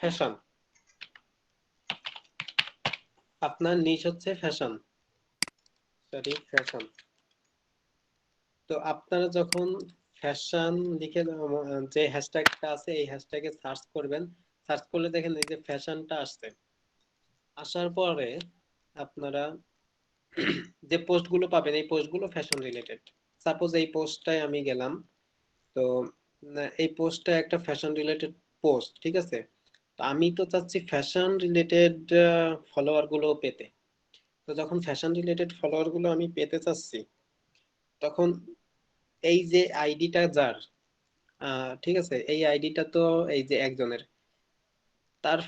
ফ্যাশন, আপনার নিশ হচ্ছে ফ্যাশন, সরি ফ্যাশন। তো আপনারা যখন ফ্যাশন লিখে যে হ্যাশট্যাগটা আছে এই হ্যাশট্যাগে সার্চ করবেন, সার্চ করলে দেখেন এই যে ফ্যাশনটা আসছে। আসার পরে আপনারা যে পোস্টগুলো পাবেন, এই পোস্টগুলো ফ্যাশন রিলেটেড। সাপোজ এই পোস্টটায় আমি গেলাম, তো এই পোস্টটা একটা ফ্যাশন রিলেটেড পোস্ট, ঠিক আছে? তো আমি তো চাচ্ছি ফ্যাশন রিলেটেড ফলোয়ার গুলো পেতে। তো যখন ফ্যাশন রিলেটেড ফলোয়ার গুলো আমি পেতে চাচ্ছি, তখন এই যে আইডিটা যার, ঠিক আছে, এই আইডিটা তো এই যে একজনের, তার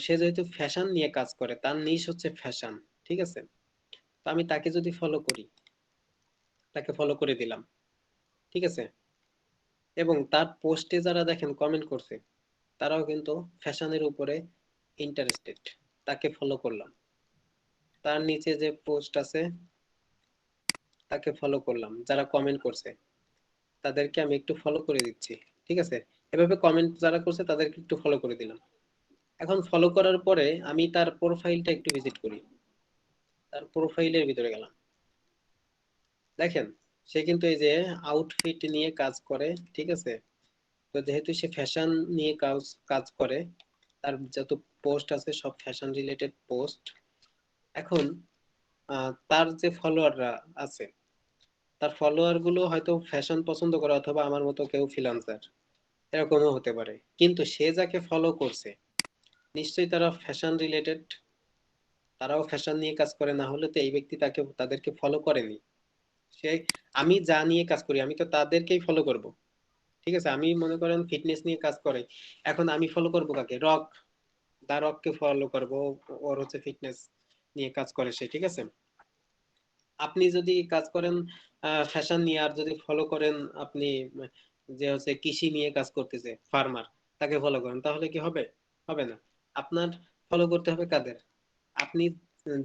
সে যেহেতু ফ্যাশন নিয়ে কাজ করে, তার নিশ হচ্ছে ফ্যাশন, ঠিক আছে। তো আমি তাকে যদি ফলো করি, তাকে ফলো করে দিলাম, ঠিক আছে, এবং তার পোস্টে যারা দেখেন কমেন্ট করছে তারাও কিন্তু ফ্যাশনের উপরে ইন্টারেস্টেড, তাকে ফলো করলাম। তার নিচে যে পোস্ট আছে তাকে ফলো করলাম, যারা কমেন্ট করছে তাদেরকে আমি একটু ফলো করে দিচ্ছি, ঠিক আছে। এভাবে কমেন্ট যারা করছে তাদেরকে একটু ফলো করে দিলাম। এখন ফলো করার পরে আমি তার প্রোফাইলটা একটু ভিজিট করি, তার প্রোফাইলের ভিতরে গেলাম, দেখেন সে কিন্তু এই যে আউটফিট নিয়ে কাজ করে, ঠিক আছে। তো যেহেতু সে ফ্যাশন নিয়ে কাজ কাজ করে, তার যত পোস্ট আছে সব ফ্যাশন রিলেটেড পোস্ট। এখন তার যে ফলোয়াররা আছে, তার ফলোয়ার গুলো হয়তো ফ্যাশন পছন্দ করে, অথবা আমার মতো কেউ ফ্রিল্যান্সার, এরকমও হতে পারে। কিন্তু সে যাকে ফলো করছে নিশ্চয়ই তারা ফ্যাশন রিলেটেড, তারাও ফ্যাশন নিয়ে কাজ করে, না হলে তো এই ব্যক্তি তাদেরকে ফলো করেনি। সে, আমি যা নিয়ে কাজ করি আমি তো তাদেরকেই ফলো করব, ঠিক আছে। আমি মনে করেন ফিটনেস নিয়ে কাজ করে, এখন আমি ফলো করব কাকে? রক, দা রককে ফলো করব, ওর হচ্ছে ফিটনেস নিয়ে কাজ করে সে, ঠিক আছে। আপনি যদি কাজ করেন ফ্যাশন নিয়ে, আর যদি ফলো করেন আপনি যে হচ্ছে কৃষি নিয়ে কাজ করতেছে, ফার্মার, তাকে ফলো করেন, তাহলে কি হবে? হবে না। আপনার ফলো করতে হবে কাদের? আপনি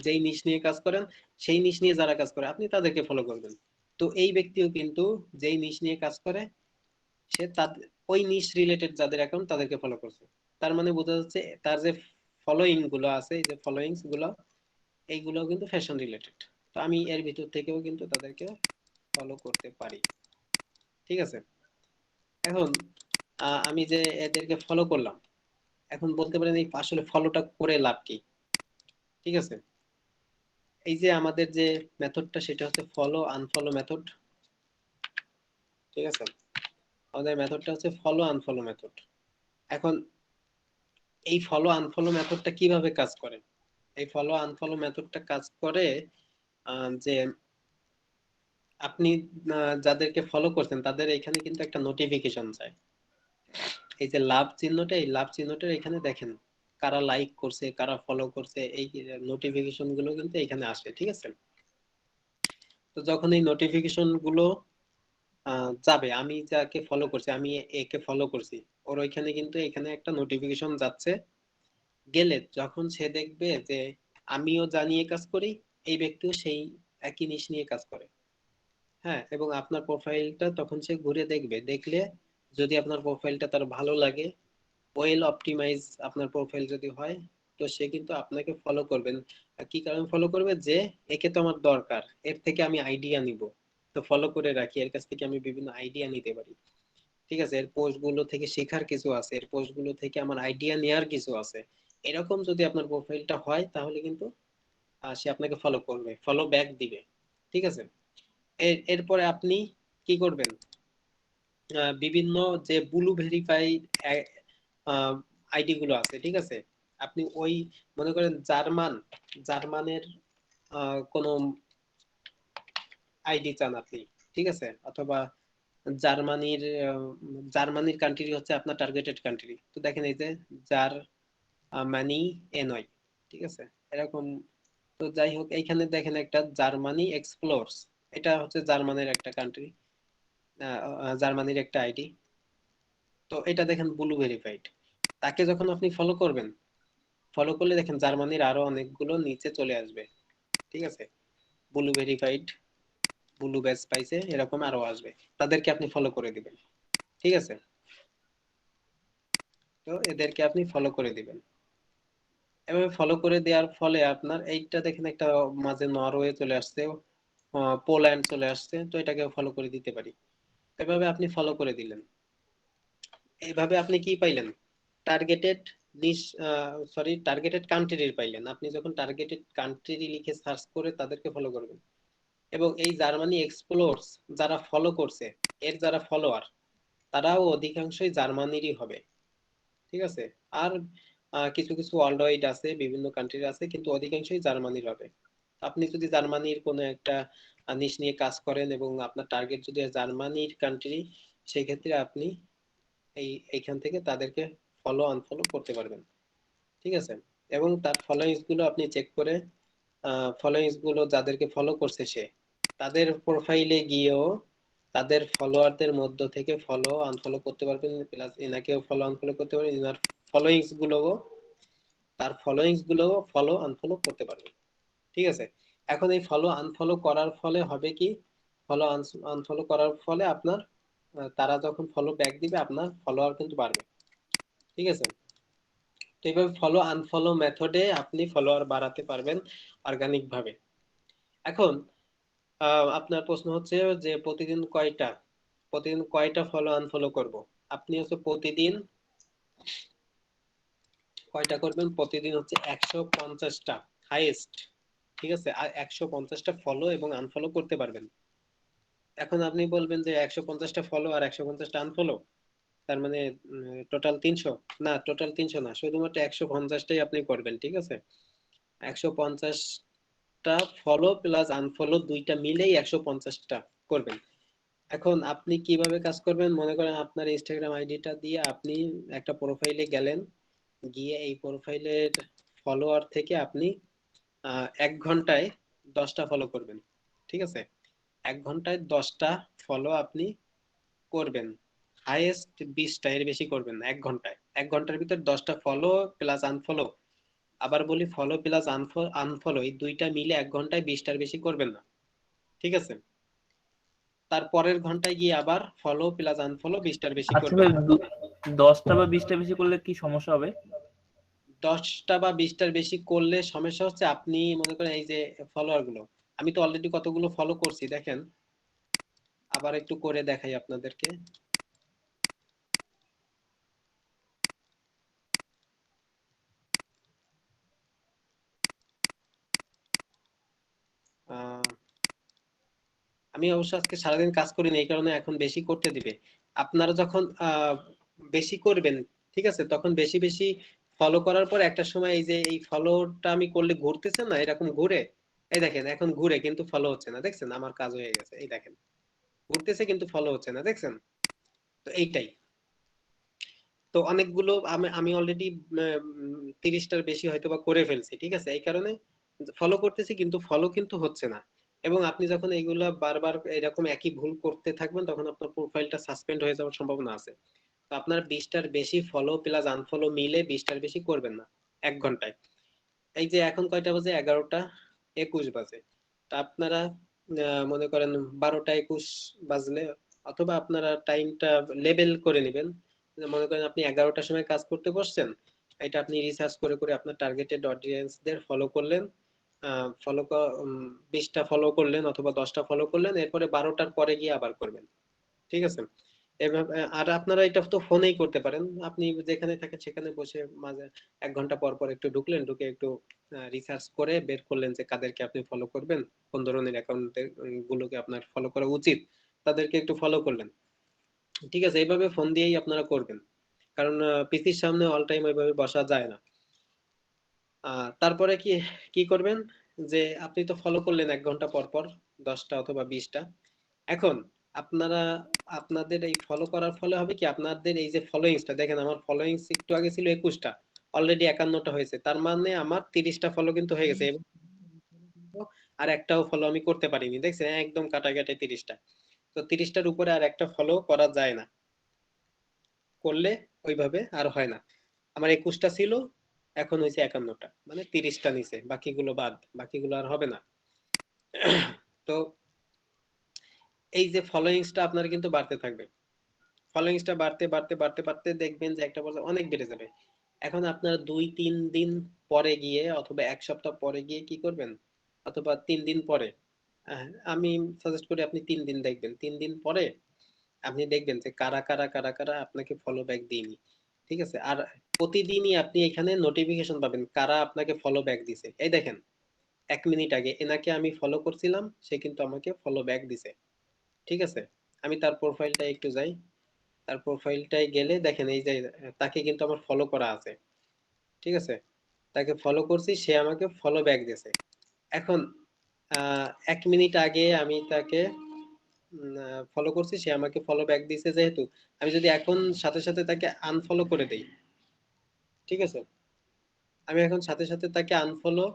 যেই নিশ নিয়ে কাজ করেন, সেই নিশ নিয়ে যারা কাজ করে আপনি তাদেরকে ফলো করবেন। তো এই ব্যক্তিও কিন্তু যেই নিশ নিয়ে কাজ করে, সে তাদের ওই নিশ রিলেটেড যাদের অ্যাকাউন্ট তাদেরকে ফলো করছে। তার মানে বোঝা যাচ্ছে তার যে ফলোইং গুলো আছে, এই যে ফলোইংস গুলো, এইগুলো কিন্তু ফ্যাশন রিলেটেড। তো আমি এর ভিতর থেকেও কিন্তু তাদেরকে ফলো করতে পারি, ঠিক আছে। এখন আমি যে এদেরকে ফলো করলাম, এখন বলতে পারেন এই আসলে ফলোটা করে লাভ কি? ঠিক আছে, এই যে আমাদের যে মেথডটা সেটা হচ্ছে ফলো আনফলো মেথড, ঠিক আছে। আমাদের মেথডটা হচ্ছে ফলো আনফলো মেথড। এখন এই ফলো আনফলো মেথডটা কিভাবে কাজ করে? এই ফলো আনফলো মেথডটা কাজ করে যে আপনি যাদেরকে ফলো করছেন তাদের এখানে কিন্তু একটা নোটিফিকেশন যায়। এই যে লাভ চিহ্নটা, এই লাভ চিহ্নটার এখানে দেখেন কারা লাইক করছে, কারা ফলো করছে, এই নোটিফিকেশন গুলো কিন্তু এখানে আসে, ঠিক আছে। তো যখন এই নোটিফিকেশন গুলো যাবে, আমি যাকে ফলো করছি, আমি একে ফলো করছি, ওর ওইখানে কিন্তু এখানে একটা নোটিফিকেশন যাচ্ছে। গেলে যখন সে দেখবে যে আমিও যা নিয়ে কাজ করি, এই ব্যক্তিও সেই একই জিনিস নিয়ে কাজ করে, হ্যাঁ, এবং আপনার প্রোফাইলটা তখন সে ঘুরে দেখবে, দেখলে যদি আপনার প্রোফাইলটা তার ভালো লাগে, ওয়েল অপটিমাইজ আপনার প্রোফাইল যদি হয়, তো সে কিন্তু আপনাকে ফলো করবেন। আর কি কারণে ফলো করবে? যে একে তো আমার দরকার, এর থেকে আমি আইডিয়া নিব, তো ফলো করে রাখি, এর কাছ থেকে আমি বিভিন্ন আইডিয়া নিতে পারি, ঠিক আছে। এর পোস্ট গুলো থেকে শেখার কিছু আছে, এর পোস্ট গুলো থেকে আমার আইডিয়া নেওয়ার কিছু আছে। এরকম যদি আপনার প্রোফাইলটা হয় তাহলে কিন্তু সে আপনাকে ফলো করবে, ফলো ব্যাক দিবে, ঠিক আছে। এরপরে আপনি কি করবেন? বিভিন্ন যে ব্লু ভেরিফাইড আইডি গুলো আছে, ঠিক আছে, আপনি ওই মনে করেন জার্মানের কোনো আইডি চান আপনি, ঠিক আছে, অথবা জার্মানির জার্মানির কান্ট্রি হচ্ছে আপনার টার্গেটেড কান্ট্রি, তো দেখেন এই যে জার মানি এ নয়, ঠিক আছে, এরকম। তো যাই হোক, এইখানে দেখেন একটা জার্মানি এক্সপ্লোরস, এটা হচ্ছে জার্মানির একটা কান্ট্রি, জার্মানির একটা আইডি। তো এটা দেখেন ব্লু ভেরিফাইড। তাকে যখন আপনি ফলো করবেন, ফলো করলে দেখেন জার্মানির আরো অনেকগুলো নিচে চলে আসবে, ঠিক আছে, ব্লু ভেরিফাইড, ব্লু ব্যাজ পাইছে, এরকম আরো আসবে, তাদেরকে আপনি ফলো করে দিবেন, ঠিক আছে। তো এদেরকে আপনি ফলো করে দিবেন। এভাবে ফলো করে দেওয়ার ফলে আপনার এইটা দেখেন একটা মাঝে নরওয়ে চলে আসছে, পোল্যান্ড চলে আসছে, তো এটাকে ফলো করে দিতে পারি। এভাবে আপনি ফলো করে দিলেন, এইভাবে আপনি কি পাইলেন? টার্গেটেড নিশ, সরি, টার্গেটেড কান্ট্রি পাইলেন। আপনি যখন টার্গেটেড কান্ট্রি লিখে সার্চ করে তাদেরকে ফলো করবেন, এবং এই জার্মানি এক্সপ্লোরস যারা ফলো করছে, এর যারা ফলোয়ার, তারাও অধিকাংশই জার্মানিরই হবে, ঠিক আছে। আর কিছু কিছু ওয়ার্ল্ড ওয়াইড আছে, বিভিন্ন কান্ট্রির আছে, কিন্তু অধিকাংশই জার্মানির হবে। আপনি যদি জার্মানির কোনো একটা নিশ নিয়ে কাজ করেন এবং আপনার টার্গেট যদি জার্মানির কান্ট্রি, সেক্ষেত্রে আপনি এইখান থেকে তাদেরকে ফলো আনফলো করতে পারবেন। ঠিক আছে, এবং তার ফলোইংস গুলো আপনি চেক করে ফলোইংস গুলো যাদেরকে ফলো করছে সে তাদের প্রোফাইলে গিয়েও তাদের ফলোয়ারদের মধ্য থেকে ফলো আনফলো করতে পারবেন, প্লাস এনাকেও ফলো আনফলো করতে পারবেন, এনার ফলোইংস গুলোও তার ফলোইংস গুলোও ফলো আনফলো করতে পারবেন। ঠিক আছে, এখন এই ফলো আনফলো করার ফলে হবে কি, ফলো আনফলো করার ফলে আপনার তারা যখন ফলো ব্যাক দিবে আপনার ফলোয়ার কিন্তু বাড়বে। ঠিক আছে, তো এইভাবে ফলো আনফলো মেথডে আপনি ফলোয়ার বাড়াতে পারবেন অর্গানিক ভাবে। এখন আপনার প্রশ্ন হচ্ছে যে প্রতিদিন কয়টা ফলো আনফলো করব। আপনি হচ্ছে প্রতিদিন কয়টা করবেন, প্রতিদিন হচ্ছে 150টা হাইয়েস্ট। ঠিক আছে, আর 150টা ফলো এবং আনফলো করতে পারবেন। এখন আপনি বলবেন যে 150টা ফলো আর 150টা আনফলো, তার মানে টোটাল 300। না, টোটাল 300 না, শুধুমাত্র 150টাই আপনি করবেন। ঠিক আছে, 150টা ফলো প্লাস আনফলো দুইটা মিলেই 150টা করবেন। এখন আপনি কিভাবে কাজ করবেন, মনে করেন আপনার ইনস্টাগ্রাম আইডিটা দিয়ে আপনি একটা প্রোফাইলে গেলেন, গিয়ে এই প্রোফাইলের ফলোয়ার থেকে আপনি 1 ঘন্টায় 10টা ফলো করবেন। ঠিক আছে, 1 ঘন্টায় 10টা ফলো আপনি করবেন, হাইয়েস্ট 20টা, এর বেশি করবেন না। 1 ঘন্টার ভিতর 10টা ফলো প্লাস আনফলো। আবার বলি, ফলো প্লাস আনফলো এই দুইটা মিলে 1 ঘন্টায় 20টার বেশি করবেন না। ঠিক আছে, তার পরের ঘন্টায় গিয়ে আবার ফলো প্লাস আনফলো 20টার বেশি আচ্ছা করবেন ভাই, না। 10টা বা 20টা বেশি করলে কি সমস্যা হবে? 10টা বা 20টার বেশি করলে সমস্যা হচ্ছে, আপনি মনে করেন এই যে ফলোয়ার গুলো, আমি তো অলরেডি কতগুলো ফলো করছি দেখেন, আবার একটু করে দেখাই আপনাদেরকে। আহ আমি অবশ্য আজকে সারাদিন কাজ করিনি, এই কারণে এখন বেশি করতে দিবে। আপনারা যখন বেশি করবেন, ঠিক আছে, তখন বেশি বেশি ফলো করার পর একটা সময় এই যে এই ফলোটা আমি করলে ঘুরতেছে না, এরকম ঘুরে, এই দেখেন এখন ঘুরে কিন্তু ফলো হচ্ছে না, দেখছেন আমার কাজ হয়ে গেছে, এই দেখেন ঘুরতেছে কিন্তু ফলো হচ্ছে না, দেখছেন। তো এইটাই, তো অনেকগুলো আমি আমি অলরেডি 30টার বেশি হয়তো বা করে ফেলছি। ঠিক আছে, এই কারণে ফলো করতেছি কিন্তু ফলো কিন্তু হচ্ছে না। এবং আপনি যখন এইগুলা বারবার এরকম একই ভুল করতে থাকবেন তখন আপনার প্রোফাইলটা সাসপেন্ড হয়ে যাওয়ার সম্ভাবনা আছে। তো আপনার 20টার বেশি ফলো প্লাস আনফলো মিলে 20টার বেশি করবেন না 1 ঘন্টায়। এই যে এখন কয়টা বাজে, 11টা 21 বাজে। তা আপনারা মনে করেন 12টা 21 বাজলে, অথবা আপনারা টাইমটা লেবেল করে নেবেন, মনে করেন আপনি 11টার সময় কাজ করতে বসছেন, এটা আপনি রিসার্চ করে করে আপনার টার্গেটেড অডিয়েন্সদের ফলো করলেন, ফলো 20টা ফলো করলেন অথবা 10টা ফলো করলেন, এরপরে 12টার পরে গিয়ে আবার করবেন। ঠিক আছে, এভাবে। আর আপনারা এটা তো ফোনেই করতে পারেন, আপনি যেখানে থাকেন সেখানে বসে মাঝে 1 ঘন্টা পর পর একটু ঢুকলেন, ঢুকে একটু রিসার্চ করে বের করলেন যে কাদেরকে আপনি ফলো করবেন, কোন ধরনের অ্যাকাউন্ট গুলোকে আপনার ফলো করা উচিত, তাদেরকে একটু ফলো করলেন। ঠিক আছে, এইভাবে ফোন দিয়েই আপনারা করবেন, কারণ পিসির সামনে অল টাইম ওইভাবে বসা যায় না। তারপরে কি কি করবেন, যে আপনি তো ফলো করলেন 1 ঘন্টা পর পর 10টা অথবা 20টা। এখন আপনারা আপনাদের এই ফলো করার ফলে হবে কি, আপনাদের এই যে ফলোইংসটা দেখেন, আমার ফলোইংস একটু আগে ছিল 21টা, অলরেডি 51টা হয়েছে, তার মানে আমার 30টা ফলো কিন্তু হয়ে গেছে। এবং আর একটাও ফলো আমি করতে পারিনি, দেখছেন একদম কাটাকাটি 30টা। তো 30টার উপরে আর একটা ফলো করা যায় না, করলে ওইভাবে আর হয় না। আমার 21টা ছিল, এখন হয়েছে 51টা, মানে 30টা নিচে, বাকিগুলো বাদ, বাকিগুলো আর হবে না। তো এই যে ফলোইংসটা আপনার কিন্তু বাড়তে থাকবে, ফলোইংসটা বাড়তে বাড়তে বাড়তে বাড়তে দেখবেন যে একটা পর্যায়ে অনেক বেড়ে যাবে। এখন আপনারা 2-3 দিন পরে গিয়ে অথবা 1 সপ্তাহ পরে গিয়ে কি করবেন, অথবা 3 দিন পরে, আমি সাজেস্ট করি আপনি 3 দিন দেখবেন, 3 দিন পরে আপনি দেখবেন যে কারা কারা কারা কারা আপনাকে ফলো ব্যাক দিয়নি। ঠিক আছে, আর প্রতিদিনই আপনি এখানে নোটিফিকেশন পাবেন কারা আপনাকে ফলো ব্যাক দিছে। এই দেখেন 1 মিনিট আগে এনাকে আমি ফলো করছিলাম, সে কিন্তু আমাকে ফলো ব্যাক দিছে। ঠিক আছে, আমি তার প্রোফাইলটা একটু যাই, তার প্রোফাইলটায় গেলে দেখেন এই যে তাকে কিন্তু আমার ফলো করা আছে। ঠিক আছে, তাকে ফলো করছি, সে আমাকে ফলো ব্যাক দিয়েছে। এখন 1 মিনিট আগে আমি তাকে ফলো করছি, সে আমাকে ফলো ব্যাক দিয়েছে, যেহেতু আমি যদি এখন সাথে সাথে তাকে আনফলো করে দেই, ঠিক আছে, আমি এখন সাথে সাথে তাকে আনফলো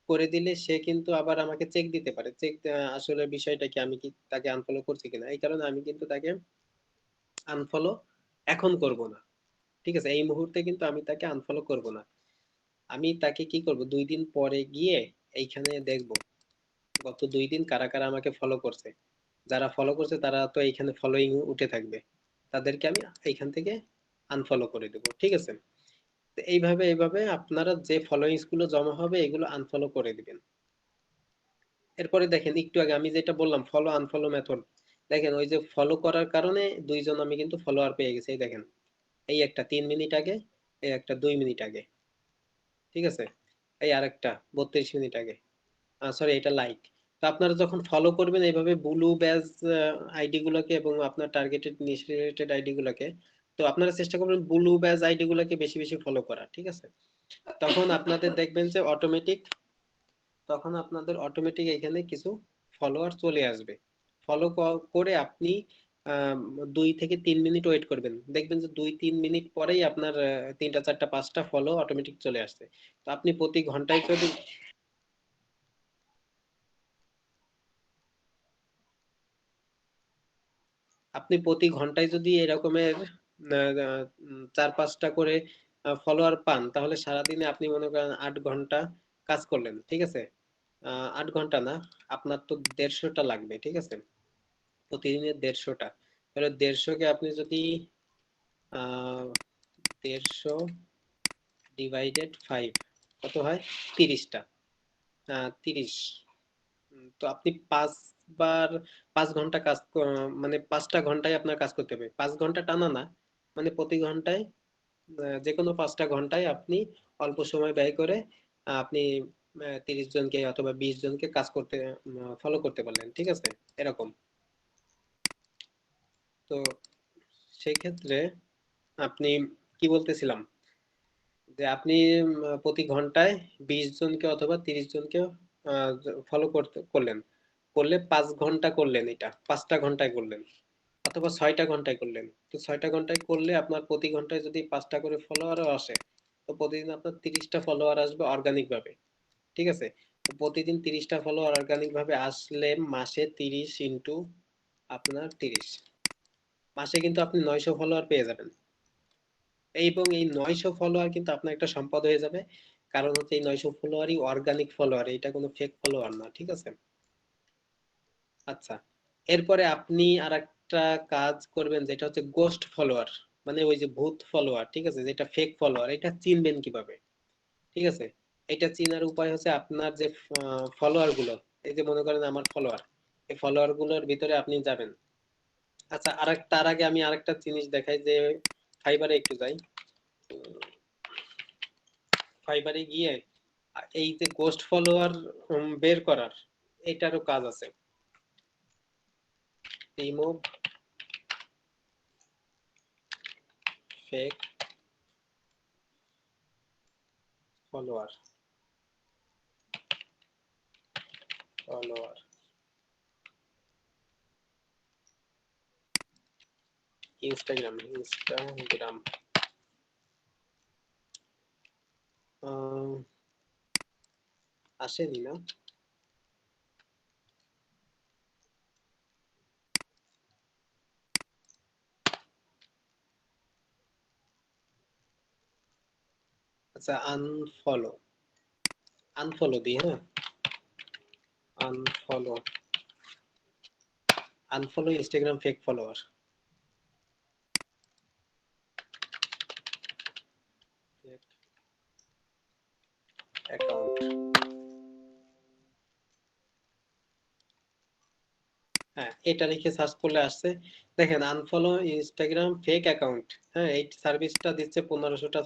করে দিলে সে কিন্তু আবার আমাকে চেক দিতে পারে, চেক আসলে বিষয়টা কি, আমি কি তাকে আনফলো করছি কিনা। এই কারণে আমি কিন্তু তাকে আনফলো এখন করব না, ঠিক আছে, এই মুহূর্তে কিন্তু আমি তাকে আনফলো করব না। আমি তাকে কি করব, 2 দিন পরে গিয়ে এইখানে দেখব গত 2 দিন কারা কারা আমাকে ফলো করছে। যারা ফলো করছে তারা তো এইখানে ফলোইং উঠে থাকবে, তাদেরকে আমি এইখান থেকে আনফলো করে দেব, ঠিক আছে। তো এইভাবে এইভাবে আপনারা যে ফলোইংস গুলো জমা হবে এগুলো আনফলো করে দিবেন। এরপরে দেখেন একটু আগে আমি যেটা বললাম ফলো আনফলো মেথড, দেখেন ওই যে ফলো করার কারণে 2জন আমি কিন্তু ফলোয়ার পেয়ে গেছি, এই দেখেন, এই একটা 3 মিনিট আগে, এই একটা 2 মিনিট আগে, ঠিক আছে, এই আরেকটা 32 মিনিট আগে, সরি এটা লাইক। তো আপনারা যখন ফলো করবেন এইভাবে ব্লু ব্যাজ আইডি গুলোকে এবং আপনার টার্গেটেড নিশ রিলেটেড আইডি গুলোকে, তো আপনারা চেষ্টা করবেন ব্লু ব্যাজ আইডি গুলোকে বেশি বেশি ফলো করা, ঠিক আছে। তখন আপনাদের দেখবেন যে অটোমেটিক, তখন আপনাদের অটোমেটিক এখানে কিছু ফলোয়ার চলে আসবে। ফলো করে আপনি 2 থেকে 3 মিনিট ওয়েট করবেন, দেখবেন যে 2-3 মিনিট পরেই আপনার 3টা 4টা 5টা ফলো অটোমেটিক চলে আসছে। তো আপনি প্রতি ঘন্টায় যদি, আপনি প্রতি ঘন্টায় যদি এরকমের 4-5টা করে ফলোয়ার পান, তাহলে সারাদিনে আপনি মনে করেন 8 ঘন্টা কাজ করলেন, ঠিক আছে। 8 ঘন্টা না, আপনার তো 150টা লাগবে, ঠিক আছে, প্রতিদিনের 150টা, তাহলে 150কে আপনি যদি 150 / 5 কত হয়, 30টা, 30, তো আপনি 5 বার 5 ঘন্টা কাজ মানে 5টা ঘন্টায় আপনার কাজ করতে হবে, 5 ঘন্টা টানা না, মানে প্রতি ঘন্টায় যে কোনো 5টা ঘন্টায় আপনি অল্প সময় ব্যয় করে আপনি 30 জনকে অথবা 20 জনকে কাজ করতে ফলো করতে পারলেন, ঠিক আছে, এরকম। তো সেই ক্ষেত্রে আপনি, কি বলতেছিলাম, যে আপনি প্রতি ঘন্টায় 20 জনকে অথবা 30 জনকে ফলো করলেন, করলে 5 ঘন্টা করলেন, এটা 5টা ঘন্টায় করলেন, অথবা 6টা ঘন্টায় করলেন। তো 6টা ঘন্টায় করলে আপনার প্রতি ঘন্টায় যদি 5টা করে ফলোয়ারও আসে, তো প্রতিদিন আপনার 30টা ফলোয়ার আসবে অর্গানিক ভাবে, ঠিক আছে। তো প্রতিদিন 30টা ফলোয়ার অর্গানিক ভাবে আসলে মাসে 30 ইন্টু আপনার 30, মাসে কিন্তু আপনি 900 ফলোয়ার পেয়ে যাবেন। এবং এই 900 ফলোয়ার কিন্তু আপনার একটা সম্পদ হয়ে যাবে, কারণ হচ্ছে এই 900 ফলোয়ারই অর্গানিক ফলোয়ার, এটা কোনো ফেক ফলোয়ার না, ঠিক আছে। আচ্ছা, এরপরে আপনি আরেকটা কাজ করবেন, যেটা হচ্ছে গোস্ট ফলোয়ার, মানে ওই যে ভূত ফলোয়ার, ঠিক আছে, যেটা ফেক ফলোয়ার, এটা চিনবেন কিভাবে, ঠিক আছে। এটা চিনার উপায় হচ্ছে আপনার যে ফলোয়ার গুলো, এই যে মনে করেন আমার ফলোয়ার, এই ফলোয়ার গুলোর ভিতরে আপনি যাবেন। আচ্ছা, তার আগে আমি আরেকটা জিনিস দেখাই, যে ফাইবারে একটু যাই, ফাইবারে গিয়ে এই যে গোস্ট ফলোয়ার বের করার, এটারও কাজ আছে, remove fake follower, follower Instagram আসেনি না। আচ্ছা, আনফলো, আনফলো দিই, হ্যাঁ, unfollow, unfollow Instagram fake follower account, হ্যাঁ, এটা লিখে সার্চ করলে আসছে। দেখেন, আনফলো ইনস্টাগ্রাম ফেক অ্যাকাউন্ট, হ্যাঁ, এই সার্ভিসটা দিচ্ছে 1500টা,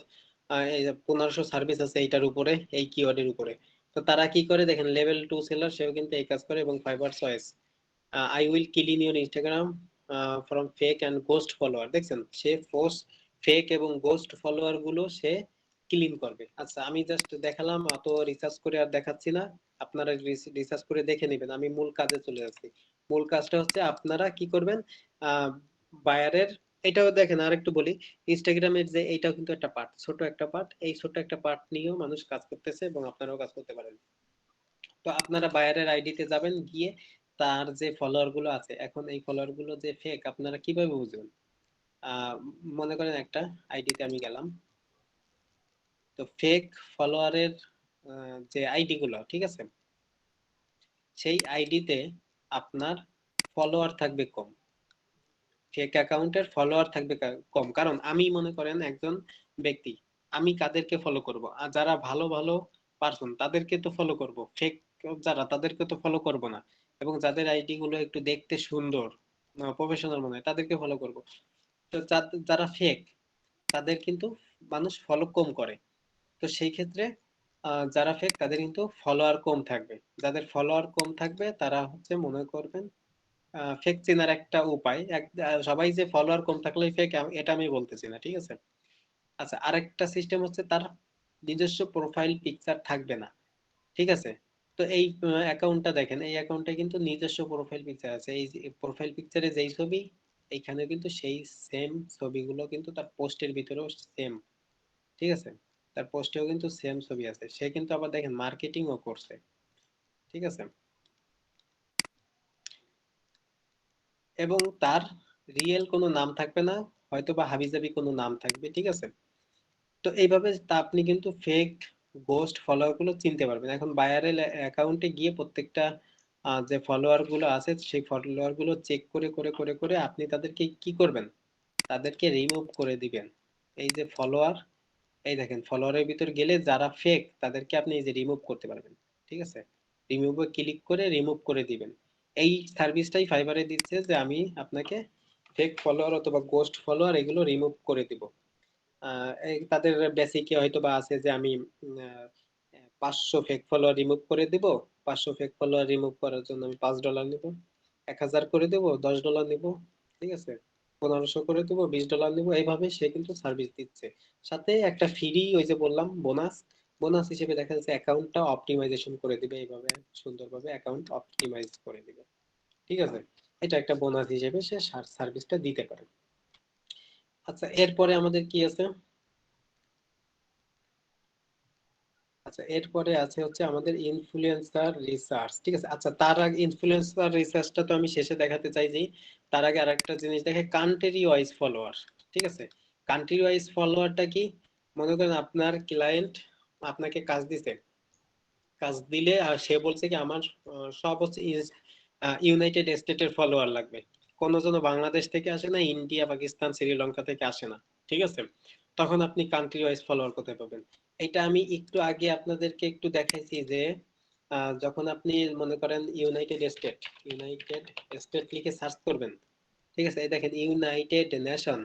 এই 1500 সার্ভিস আছে এইটার উপরে, এই কিওয়ার্ডের উপরে। তো তারা কি করে দেখেন, লেভেল 2 সেলার, সেও কিন্তু এই কাজ করে, এবং fibre choice, I will clean your Instagram from fake and ghost follower, দেখছেন, সে ফেক এবং গোস্ট ফলোয়ার গুলো সে ক্লিন করবে। আচ্ছা, আমি জাস্ট দেখালাম, অত রিসার্চ করে আর দেখাচ্ছি না, আপনারা রিসার্চ করে দেখে নেবেন, আমি মূল কাজে চলে যাচ্ছি। মূল কাজটা হচ্ছে আপনারা কি করবেন, বায়ারের, এটাও দেখেন আর একটু বলি, ইনস্টাগ্রামের যে এইটাও কিন্তু একটা পার্ট, ছোট একটা পার্ট, এই ছোট একটা পার্ট নিয়েও মানুষ কাজ করতেছে এবং আপনারাও কাজ করতে পারেন। তো আপনারা বায়ারের আইডিতে যাবেন, গিয়ে তার যে ফলোয়ার গুলো আছে, এখন এই ফলোয়ার গুলো যে ফেক আপনারা কিভাবে বুঝবেন? আহ মনে করেন একটা আইডিতে আমি গেলাম, তো ফেক ফলোয়ারের যে আইডি গুলো, ঠিক আছে, সেই আইডিতে আপনার ফলোয়ার থাকবে কম, ফেক অ্যাকাউন্টের ফলোয়ার থাকবে কম। কারণ আমি মনে করেন একজন ব্যক্তি, আমি কাদেরকে ফলো করব? আর যারা ভালো ভালো পারসন তাদেরকে তো ফলো করব, ফেক যারা তাদেরকে তো ফলো করব না। এবং যাদের আইডি গুলো একটু দেখতে সুন্দর, প্রফেশনাল মনে হয়, তাদেরকে ফলো করব। তো যারা ফেক তাদের কিন্তু মানুষ ফলো কম করে। তো সেই ক্ষেত্রে যারা ফেক তাদের কিন্তু ফলোয়ার কম থাকবে। যাদের ফলোয়ার কম থাকবে তারা হচ্ছে মনে করবেন ফেক চেনার একটা উপায়, সবাই যে ফলোয়ার কম থাকলেই ফেক এটা আমি বলতেছি না, ঠিক আছে। আচ্ছা, আরেকটা সিস্টেম হচ্ছে তার নিজস্ব প্রোফাইল পিকচার থাকবে না, ঠিক আছে। তো এই অ্যাকাউন্টটা দেখেন, এই অ্যাকাউন্টে কিন্তু নিজস্ব প্রোফাইল পিকচার আছে, এই প্রোফাইল পিকচারে যেই ছবি, এইখানে কিন্তু সেই সেম ছবিগুলো কিন্তু তার পোস্টের ভিতরেও সেম, ঠিক আছে। তার পোস্টেও কিন্তু সেম ছবি আছে, সে কিন্তু আবার দেখেন মার্কেটিংও করছে, ঠিক আছে। এবং তার রিয়েল কোনো নাম থাকবে না, হয়তো বা হাবিজাবি কোনো নাম থাকবে, ঠিক আছে। তো এইভাবে তা আপনি কিন্তু ফেক গোস্ট ফলোয়ার গুলো চিনতে পারবেন। এখন বায়ারের অ্যাকাউন্টে গিয়ে প্রত্যেকটা যে ফলোয়ার গুলো আছে সেই ফলোয়ার গুলো চেক করে করে করে করে আপনি তাদেরকে কি করবেন, তাদেরকে রিমুভ করে দিবেন। এই যে ফলোয়ার, এই দেখেন ফলোয়ারের ভিতর গেলে যারা ফেক তাদেরকে আপনি এই যে রিমুভ করতে পারবেন, ঠিক আছে। রিমুভে ক্লিক করে রিমুভ করে দিবেন। এই সার্ভিসটাই ফাইবারে দিচ্ছে যে আমি আপনাকে ফেক ফলোয়ার অথবা গোস্ট ফলোয়ার এগুলো রিমুভ করে দিব। তাদের বেসিকে হয়তো বা আছে যে আমি 500 ফেক ফলোয়ার রিমুভ করে দিব, 500 ফেক ফলোয়ার রিমুভ করার জন্য আমি $5 নিব, 1000 করে দেব, $10 নিব, ঠিক আছে, 1500 করে দেব, $20 নিব। এইভাবে সে কিন্তু সার্ভিস দিচ্ছে। সাথে একটা ফ্রি, ওই যে বললাম বোনাস, বোনাস হিসেবে দেখা যাচ্ছে অ্যাকাউন্টটা অপটিমাইজেশন করে দিবে, এইভাবে সুন্দরভাবে অ্যাকাউন্ট অপটিমাইজ করে দিবে, ঠিক আছে। এটা একটা বোনাস হিসেবে সে সার্ভিসটা দিতে পারে। আচ্ছা, এরপরে আমাদের কি আছে? আচ্ছা, এরপরে আছে হচ্ছে আমাদের ইনফ্লুয়েন্সার রিসার্চ, ঠিক আছে। আচ্ছা, তার আগে ইনফ্লুয়েন্সার রিসার্চটা তো আমি শেষে দেখাতে চাই যে, তার আগে আরেকটা জিনিস দেখে, কান্ট্রি ওয়াইজ ফলোয়ার, ঠিক আছে। কান্ট্রি ওয়াইজ ফলোয়ারটা কি? মনে করেন আপনার ক্লায়েন্ট আপনাকে কাজ দিছে, কাজ দিলে আর সে বলছে কি আমার সব হচ্ছে ইউনাইটেড স্টেটের ফলোয়ার লাগবে, কোনো জন বাংলাদেশ থেকে আসে না, ইন্ডিয়া পাকিস্তান শ্রীলঙ্কা থেকে আসে না, ঠিক আছে। তখন আপনি কান্ট্রি ওয়াইজ ফলোয়ার কোথায় পাবেন? এটা আমি একটু আগে আপনাদেরকে একটু দেখাইছি যে যখন আপনি মনে করেন ইউনাইটেড স্টেট লিখে সার্চ করবেন, ঠিক আছে, এই দেখেন ইউনাইটেড নেশন,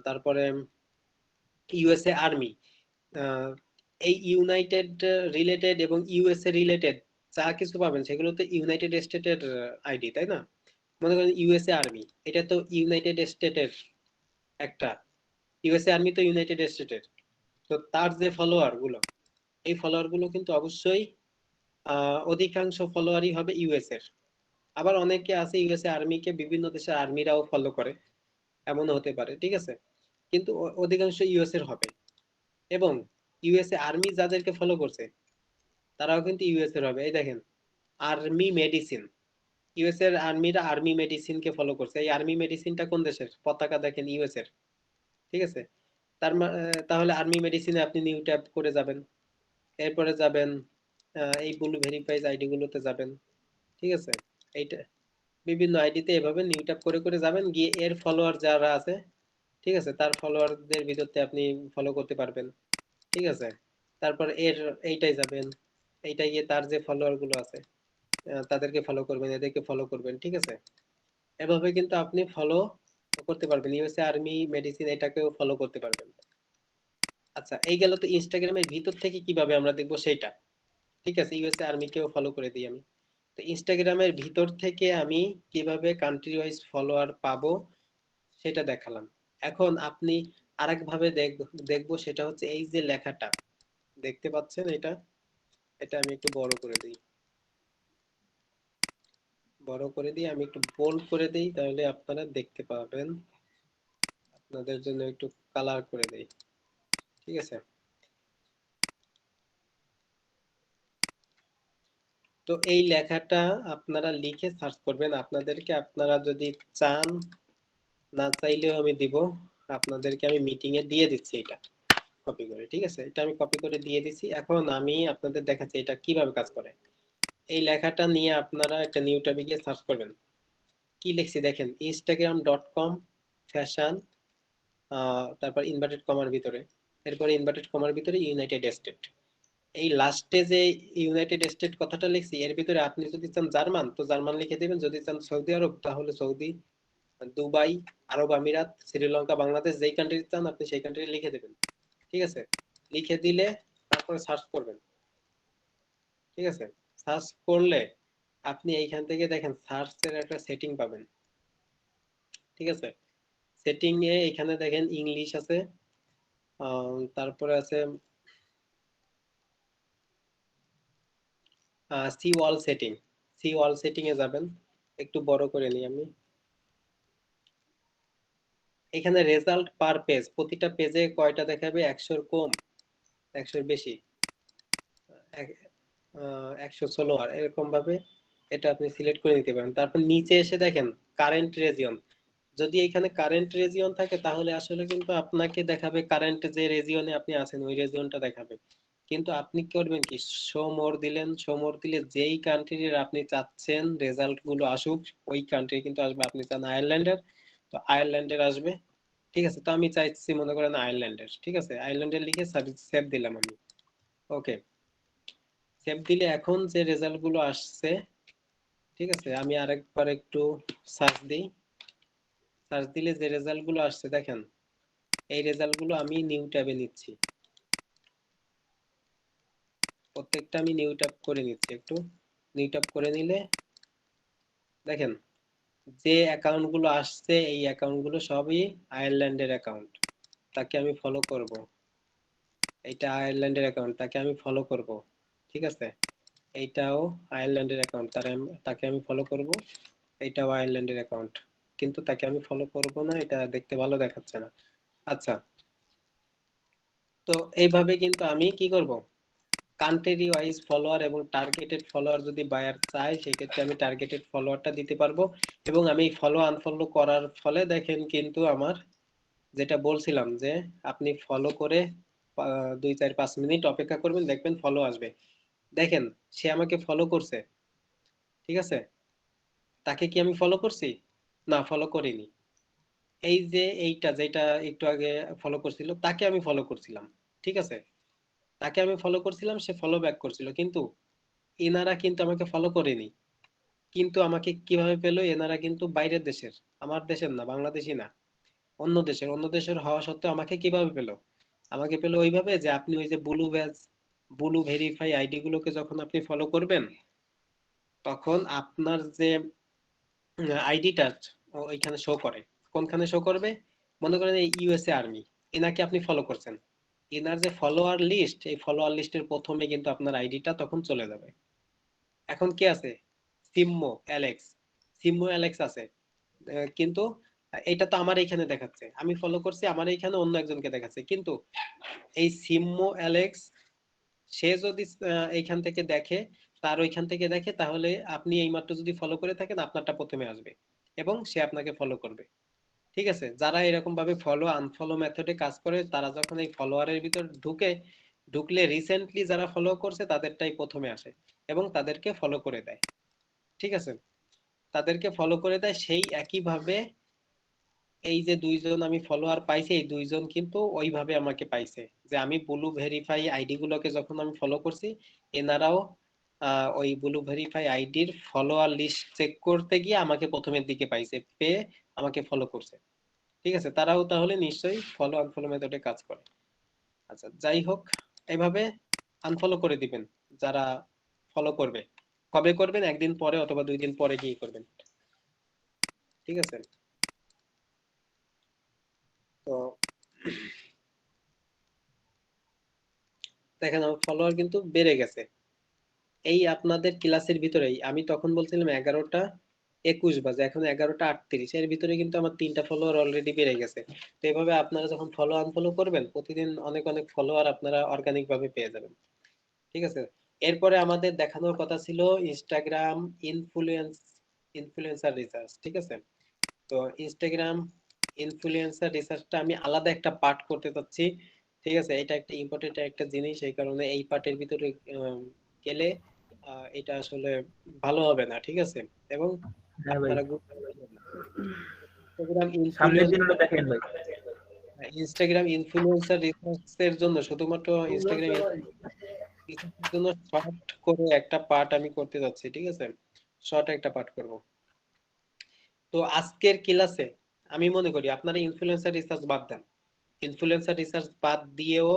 তারপরে ইউএসএ আর্মি, এই ইউনাইটেড রিলেটেড এবং ইউএসএ রিলেটেড যা কিছু পাবেন সেগুলো তো ইউনাইটেড স্টেটের আইডি, তাই না? মনে করেন ইউএসএ আর্মি, এটা তো ইউনাইটেড স্টেটের একটা, ইউএসএ আর্মি তো ইউনাইটেড স্টেটের। তো তার যে ফলোয়ার গুলো, এই ফলোয়ার গুলো কিন্তু অবশ্যই অধিকাংশ ফলোয়ারই হবে ইউএস এর। আবার অনেকে আছে ইউএসএ আর্মিকে বিভিন্ন দেশের আর্মিরাও ফলো করে, এমনও হতে পারে, ঠিক আছে। কিন্তু অধিকাংশ ইউএস এর হবে। এবং ইউএসএ আর্মি যাদেরকে ফলো করছে তারাও কিন্তু ইউএস এর হবে। এই দেখেন আর্মি মেডিসিন, ইউএস এর আর্মিরা আর্মি মেডিসিনকে ফলো করছে। এই আর্মি মেডিসিনটা কোন দেশের পতাকা দেখেন? ইউএস এর, ঠিক আছে। তাহলে আর্মি মেডিসিনে আপনি নিউ ট্যাব করে যাবেন, এরপরে যাবেন এই ব্লু ভেরিফাইড আইডি গুলোতে যাবেন, ঠিক আছে। এইটা বিভিন্ন আইডিতে এভাবে নিউ ট্যাব করে করে যাবেন, গিয়ে এর ফলোয়ার যারা আছে, ঠিক আছে, তার ফলোয়ারদের ভিতরতে আপনি ফলো করতে পারবেন, ঠিক আছে। তারপর এইটাই যাবেন, এইটাই গিয়ে তার যে ফলোয়ার গুলো আছে তাদেরকে ফলো করবেন, এদেরকে ফলো করবেন, ঠিক আছে। এভাবে কিন্তু আপনি ফলো করতে পারবেন, ইউএসএ আর্মি মেডিসিন এটাকেও ফলো করতে পারবেন। আচ্ছা, এই গেল তো ইনস্টাগ্রামের ভিতর থেকে কিভাবে আমরা দেখবো সেটা, ঠিক আছে। ইউএসএ আর্মিকেও ফলো করে দিই আমি। তো ইনস্টাগ্রামের ভিতর থেকে আমি কিভাবে কান্ট্রি ওয়াইজ ফলোয়ার পাবো সেটা দেখালাম। এখন আপনি আরেক ভাবে দেখবো, সেটা হচ্ছে এই যে লেখাটা দেখতে পাচ্ছেন, এটা এটা আমি একটু বড় করে দিই, বড় করে দিই, আমি একটু বোল্ড করে দিই, তাহলে আপনারা দেখতে পাবেন। আপনাদের জন্য একটু কালার করে দেই, ঠিক আছে। তো এই লেখাটা আপনারা লিখে সার্চ করবেন। আপনাদেরকে, আপনারা যদি চান, না চাইলেও আমি দিব, আপনাদেরকে আমি মিটিং এ দিয়ে দিচ্ছি এটা কপি করে, ঠিক আছে। এটা আমি কপি করে দিয়ে দিচ্ছি। এখন আমি আপনাদের দেখাচ্ছি এটা কিভাবে কাজ করে। এই লেখাটা নিয়ে আপনারা একটা নিউ ট্যাবে গিয়ে সার্চ করবেন। কি লিখছি দেখেন, instagram.com ফ্যাশন, তারপর ইনভার্টেড কমার ভিতরে, এরপরে ইনভার্টেড কমার ভিতরে ইউনাইটেড স্টেট। এই লাস্টে যে ইউনাইটেড স্টেট কথাটা লিখছি, এর ভিতরে আপনি যদি চান জার্মান তো জার্মান লিখে দিবেন, যদি চান সৌদি আরব তাহলে সৌদি, দুবাই, আরব আমিরাত, শ্রীলঙ্কা, বাংলাদেশ, যেই কান্ট্রি চান আপনি সেই কান্ট্রি লিখে দেবেন, ঠিক আছে। লিখে দিলে তারপরে সার্চ করবেন, ঠিক আছে। সার্চ করলে আপনি এইখান থেকে দেখেন সার্চের একটা সেটিং পাবেন, ঠিক আছে। সেটিং এ এখানে দেখেন ইংলিশ আছে, তারপরে আছে সি ওয়াল সেটিং। সি ওয়াল সেটিং এ যাবেন, একটু বড় করে নিই আমি। এখানে রেজাল্ট পার পেজ, প্রতিটা পেজে কয়টা দেখাবে, 100-র কম, 100-র বেশি, 116 আর এরকম ভাবে এটা আপনি সিলেক্ট করে নিতে পারেন। তারপর নিচে এসে দেখেন কারেন্ট রেজিয়ন। যদি এখানে কারেন্ট রেজিয়ন থাকে তাহলে আসলে কিন্তু আপনাকে দেখাবে কারেন্ট যে রেজিয়নে আপনি আছেন ওই রেজিয়নটা দেখাবে। কিন্তু আপনি করবেন কি, শো মোর দিলেন, শো মোর দিলে যেই কান্ট্রির আপনি চাচ্ছেন রেজাল্ট গুলো আসুক ওই কান্ট্রি কিন্তু আসবে। আপনি চান আয়ারল্যান্ডের, তো আয়ারল্যান্ডের আসবে, ঠিক আছে। তো আমি চাইছি মনে করেন আয়ারল্যান্ডের, ঠিক আছে। আয়ারল্যান্ডের লিখে সেভ দিলাম আমি, ওকে। সেভ দিলে এখন যে রেজাল্ট গুলো আসছে, ঠিক আছে, আমি আরেকবার একটু সার্চ দিই। সার্চ দিলে যে রেজাল্ট গুলো আসছে দেখেন, এই রেজাল্ট গুলো আমি নিউ ট্যাবে নিচ্ছি, প্রত্যেকটা আমি নিউ ট্যাব করে নিচ্ছি। একটু নিউ ট্যাব করে নিলে দেখেন যে অ্যাকাউন্ট গুলো আসছে এই অ্যাকাউন্ট গুলো সবই আয়ারল্যান্ডের অ্যাকাউন্ট, তাকে আমি ফলো করব। এটা আয়ারল্যান্ডের অ্যাকাউন্ট, তাকে আমি ফলো করব, ঠিক আছে। এইটাও আয়ারল্যান্ডের অ্যাকাউন্ট, তাকে আমি ফলো করব। এইটাও আয়ারল্যান্ডের অ্যাকাউন্ট, কিন্তু তাকে আমি ফলো করব না, এটা দেখতে ভালো দেখাচ্ছে না। আচ্ছা, তো এইভাবে কিন্তু আমি কি করব, কান্ট্রি ওয়াইজ ফলোয়ার এবং টার্গেটেড ফলোয়ার যদি বায়ার চাই সেক্ষেত্রে আমি টার্গেটেড ফলোয়ারটা দিতে পারবো। এবং আমি ফলো আনফলো করার ফলে দেখেন কিন্তু আমার যেটা বলছিলাম যে আপনি ফলো করে 2-4-5 মিনিট অপেক্ষা করবেন, দেখবেন ফলো আসবে। দেখেন সে আমাকে ফলো করছে, ঠিক আছে। তাকে কি আমি ফলো করছি? না, ফলো করিনি। এই যে এইটা যেটা একটু আগে ফলো করছিল তাকে আমি ফলো করছিলাম, ঠিক আছে। তাকে আমি ফলো করছিলাম, সে ফলো ব্যাক করছিল, কিন্তু এনারা কিন্তু আমাকে ফলো করেনি। কিন্তু আমাকে কিভাবে পেলো, এনারা কিন্তু বাইরের দেশের, আমার দেশের না, বাংলাদেশি না, অন্য দেশের হওয়া সত্ত্বেও আমাকে কিভাবে পেলো? আমাকে পেলো ওইভাবে যে আপনি ওই যে blue badge, blue verify ID গুলোকে যখন আপনি ফলো করবেন তখন আপনার যে আইডিটা ওইখানে শো করে। কোনখানে শো করবে? মনে করেন এই ইউএসএ আর্মি, এনাকে আপনি ফলো করছেন, এনার যে ফলোয়ার লিস্ট, এই ফলোয়ার লিস্টের প্রথমে কিন্তু আপনার আইডিটা তখন চলে যাবে। এখন কে আছে? সিম্মো অ্যালেক্স, সিম্মো অ্যালেক্স আছে, কিন্তু এটা তো আমার এখানে দেখাচ্ছে, আমি ফলো করছি, আমার এখানে অন্য একজনকে দেখাচ্ছে। কিন্তু এই সিম্মো অ্যালেক্স সে যদি এইখান থেকে দেখে, তার ওইখান থেকে দেখে, তাহলে আপনি এইমাত্র যদি ফলো করে থাকেন আপনারটা প্রথমে আসবে এবং সে আপনাকে ফলো করবে, ঠিক আছে। যারা এরকম ভাবে ফলো আনফলো মেথডে কাজ করে তারা যখন এই ফলোয়ারের ভিতর ঢুকলে রিসেন্টলি যারা ফলো করছে তাদেরটাই প্রথমে আসে এবং তাদেরকে ফলো করে দেয়, ঠিক আছে। তাদেরকে ফলো করে দেয় সেই একইভাবে এই যে দুইজন আমি ফলোয়ার পাইছি, এই দুইজন কিন্তু ওইভাবে আমাকে পাইছে যে আমি ব্লু ভেরিফাই আইডি গুলোকে যখন আমি ফলো করছি, এনারাও ওই ব্লু ভেরিফাই আইডির ফলোয়ার লিস্ট চেক করতে গিয়ে আমাকে প্রথমের দিকে পাইছে, পেয়ে আমাকে ফলো করছে, ঠিক আছে। তারাও তাহলে নিশ্চয়ই ফলো আনফলো মেথডে কাজ করে। আচ্ছা, যাই হোক, এইভাবে আনফলো করে দিবেন যারা ফলো করবে। কবে করবেন? একদিন পরে অথবা 2 দিন পরে গিয়ে করবেন, ঠিক আছে। তো দেখেন আমার ফলোয়ার কিন্তু বেড়ে গেছে। এই আপনাদের ক্লাসের ভিতরেই আমি তখন বলছিলাম 11টা 21 বাজে, এখন 11টা 38, এর ভিতরে কিন্তু আমার 3টা ফলোয়ার অলরেডি বেড়ে গেছে। তো এভাবে আপনারা যখন ফলো আনফলো করবেন প্রতিদিন অনেক অনেক ফলোয়ার আপনারা অর্গানিক ভাবে পেয়ে যাবেন। ঠিক আছে, এরপরে আমাদের দেখানোর কথা ছিল ইনস্টাগ্রাম ইনফ্লুয়েন্সার রিসার্চ। ঠিক আছে, তো ইনস্টাগ্রাম ইনফ্লুয়েন্সার রিসার্চটা আমি আলাদা একটা পার্ট করতে চাচ্ছি। ঠিক আছে, এটা একটা ইম্পর্টেন্ট একটা জিনিস, এই কারণে এই পার্টের ভিতরে গেলে এটা আসলে ভালো হবে না। ঠিক আছে, এবং হ্যাঁ ভাই, আপনারা ইনস্টাগ্রাম সামনের দিন ওটা দেখেন ভাই। ইনফ্লুয়েন্সার রিসার্চের জন্য শুধুমাত্র ইনস্টাগ্রাম রিসার্চের জন্য শর্ট করে একটা পার্ট আমি করতে যাচ্ছি। ঠিক আছে, শর্ট একটা পার্ট করব। তো আজকের ক্লাসে আমি মনে করি আপনারা ইনফ্লুয়েন্সার রিসার্চ বাদ দেন, ইনফ্লুয়েন্সার রিসার্চ বাদ দিয়েও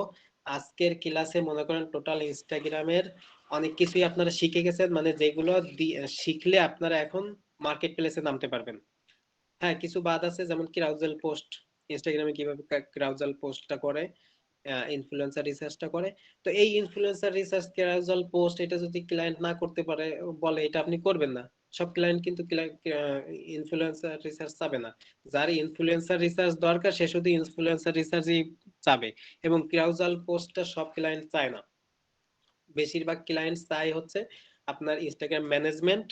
আজকের ক্লাসে মনে করেন টোটাল ইনস্টাগ্রামের অনেক কিছুই আপনারা শিখে গেছেন, মানে যেগুলো শিখলে আপনারা এখন মার্কেট প্লেসে নামতে পারবেন। হ্যাঁ, কিছু বাদ আছে, যেমন ক্রাউজাল পোস্ট, ইনস্টাগ্রামে কিভাবে ক্রাউজাল পোস্টটা করে, ইনফ্লুয়েন্সার রিসার্চটা করে। তো এই ইনফ্লুয়েন্সার রিসার্চ ক্যাজুয়াল পোস্ট এটা যদি ক্লায়েন্ট না করতে পারে, বলে এটা আপনি করবেন না, সব ক্লায়েন্ট কিন্তু ইনফ্লুয়েন্সার রিসার্চ চাবে না। যার ইনফ্লুয়েন্সার রিসার্চ দরকার সে শুধু ইনফ্লুয়েন্সার রিসার্চই চাবে, এবং ক্যাজুয়াল পোস্টটা সব ক্লায়েন্ট চায় না। বেশিরভাগ ক্লায়েন্ট চায় হচ্ছে আপনার ইনস্টাগ্রাম ম্যানেজমেন্ট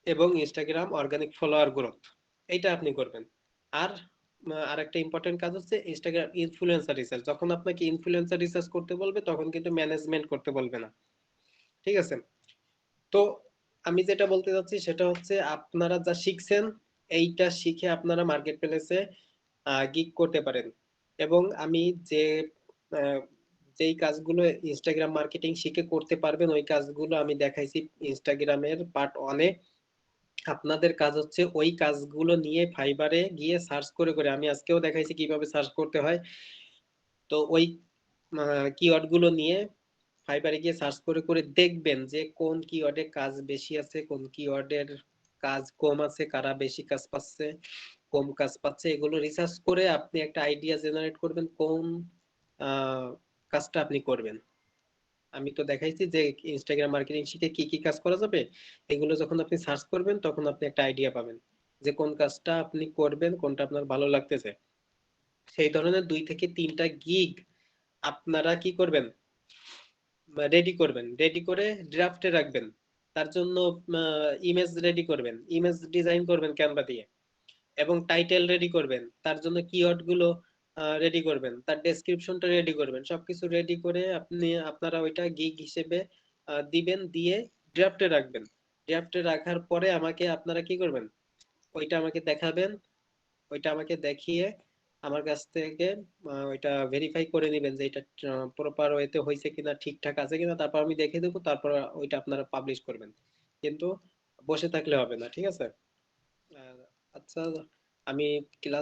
এবং ইনস্টাগ্রাম অর্গানিক ফলোয়ার গ্রোথ, এইটা আপনি করবেন। আর আরেকটা ইম্পর্টেন্ট কাজ হচ্ছে ইনস্টাগ্রাম ইনফ্লুয়েন্সার রিসার্চ, যখন আপনাকে ইনফ্লুয়েন্সার রিসার্চ করতে বলবে তখন কিন্তু ম্যানেজমেন্ট করতে বলবে না। ঠিক আছে, তো আমি যেটা বলতে চাচ্ছি সেটা হচ্ছে আপনারা যা শিখছেন এইটা শিখে আপনারা মার্কেট প্লেসে গিগ করতে পারেন। এবং আমি যে আহ, যেই কাজগুলো ইনস্টাগ্রাম মার্কেটিং শিখে করতে পারবেন ওই কাজগুলো আমি দেখাইছি ইনস্টাগ্রামের পার্ট 1-এ। আপনাদের কাজ হচ্ছে ওই কাজগুলো নিয়ে ফাইবারে গিয়ে সার্চ করে করে, আমি আজকেও দেখাইছি কিভাবে সার্চ করতে হয়, তো ওই কিওয়ার্ড গুলো নিয়ে ফাইবারে গিয়ে সার্চ করে করে দেখবেন যে কোন কিওয়ার্ডে কাজ বেশি আছে, কোন কিওয়ার্ডের কাজ কম আছে, কারা বেশি কাজ পাচ্ছে কম কাজ পাচ্ছে, এগুলো রিসার্চ করে আপনি একটা আইডিয়া জেনারেট করবেন কোন আহ, কাজটা আপনি করবেন। আমি তো দেখাইছি যে ইনস্টাগ্রাম মার্কেটিং শিখে কি কি কাজ করা যাবে, এগুলো যখন আপনি সার্চ করবেন তখন আপনি একটা আইডিয়া পাবেন যে কোন কাজটা আপনি করবেন, কোনটা আপনার ভালো লাগতেছে। সেই ধরনের 2 থেকে 3টা গিগ আপনারা কি করবেন, রেডি করবেন, রেডি করে ড্রাফটে রাখবেন। তার জন্য ইমেজ রেডি করবেন, ইমেজ ডিজাইন করবেন ক্যানভা দিয়ে, এবং টাইটেল রেডি করবেন, তার জন্য কিওয়ার্ড গুলো রেডি করবেন, তার ডেসক্রিপশনটা রেডি করবেন, সবকিছু রেডি করে আপনারা ওইটা গিগ হিসেবে দিবেন, দিয়ে ড্রাফটে রাখবেন। ড্রাফটে রাখার পরে আমাকে আপনারা কি করবেন, ওইটা আমাকে দেখাবেন, ওইটা আমাকে দেখিয়ে আমার কাছ থেকে ওইটা ভেরিফাই করে নেবেন যে এটা প্রপার ওয়েতে হয়েছে কিনা, ঠিকঠাক আছে কিনা, তারপর আমি দেখে দেবো, তারপর ওইটা আপনারা পাবলিশ করবেন। কিন্তু বসে থাকলে হবে না। ঠিক আছে, আচ্ছা, আমি ক্লাস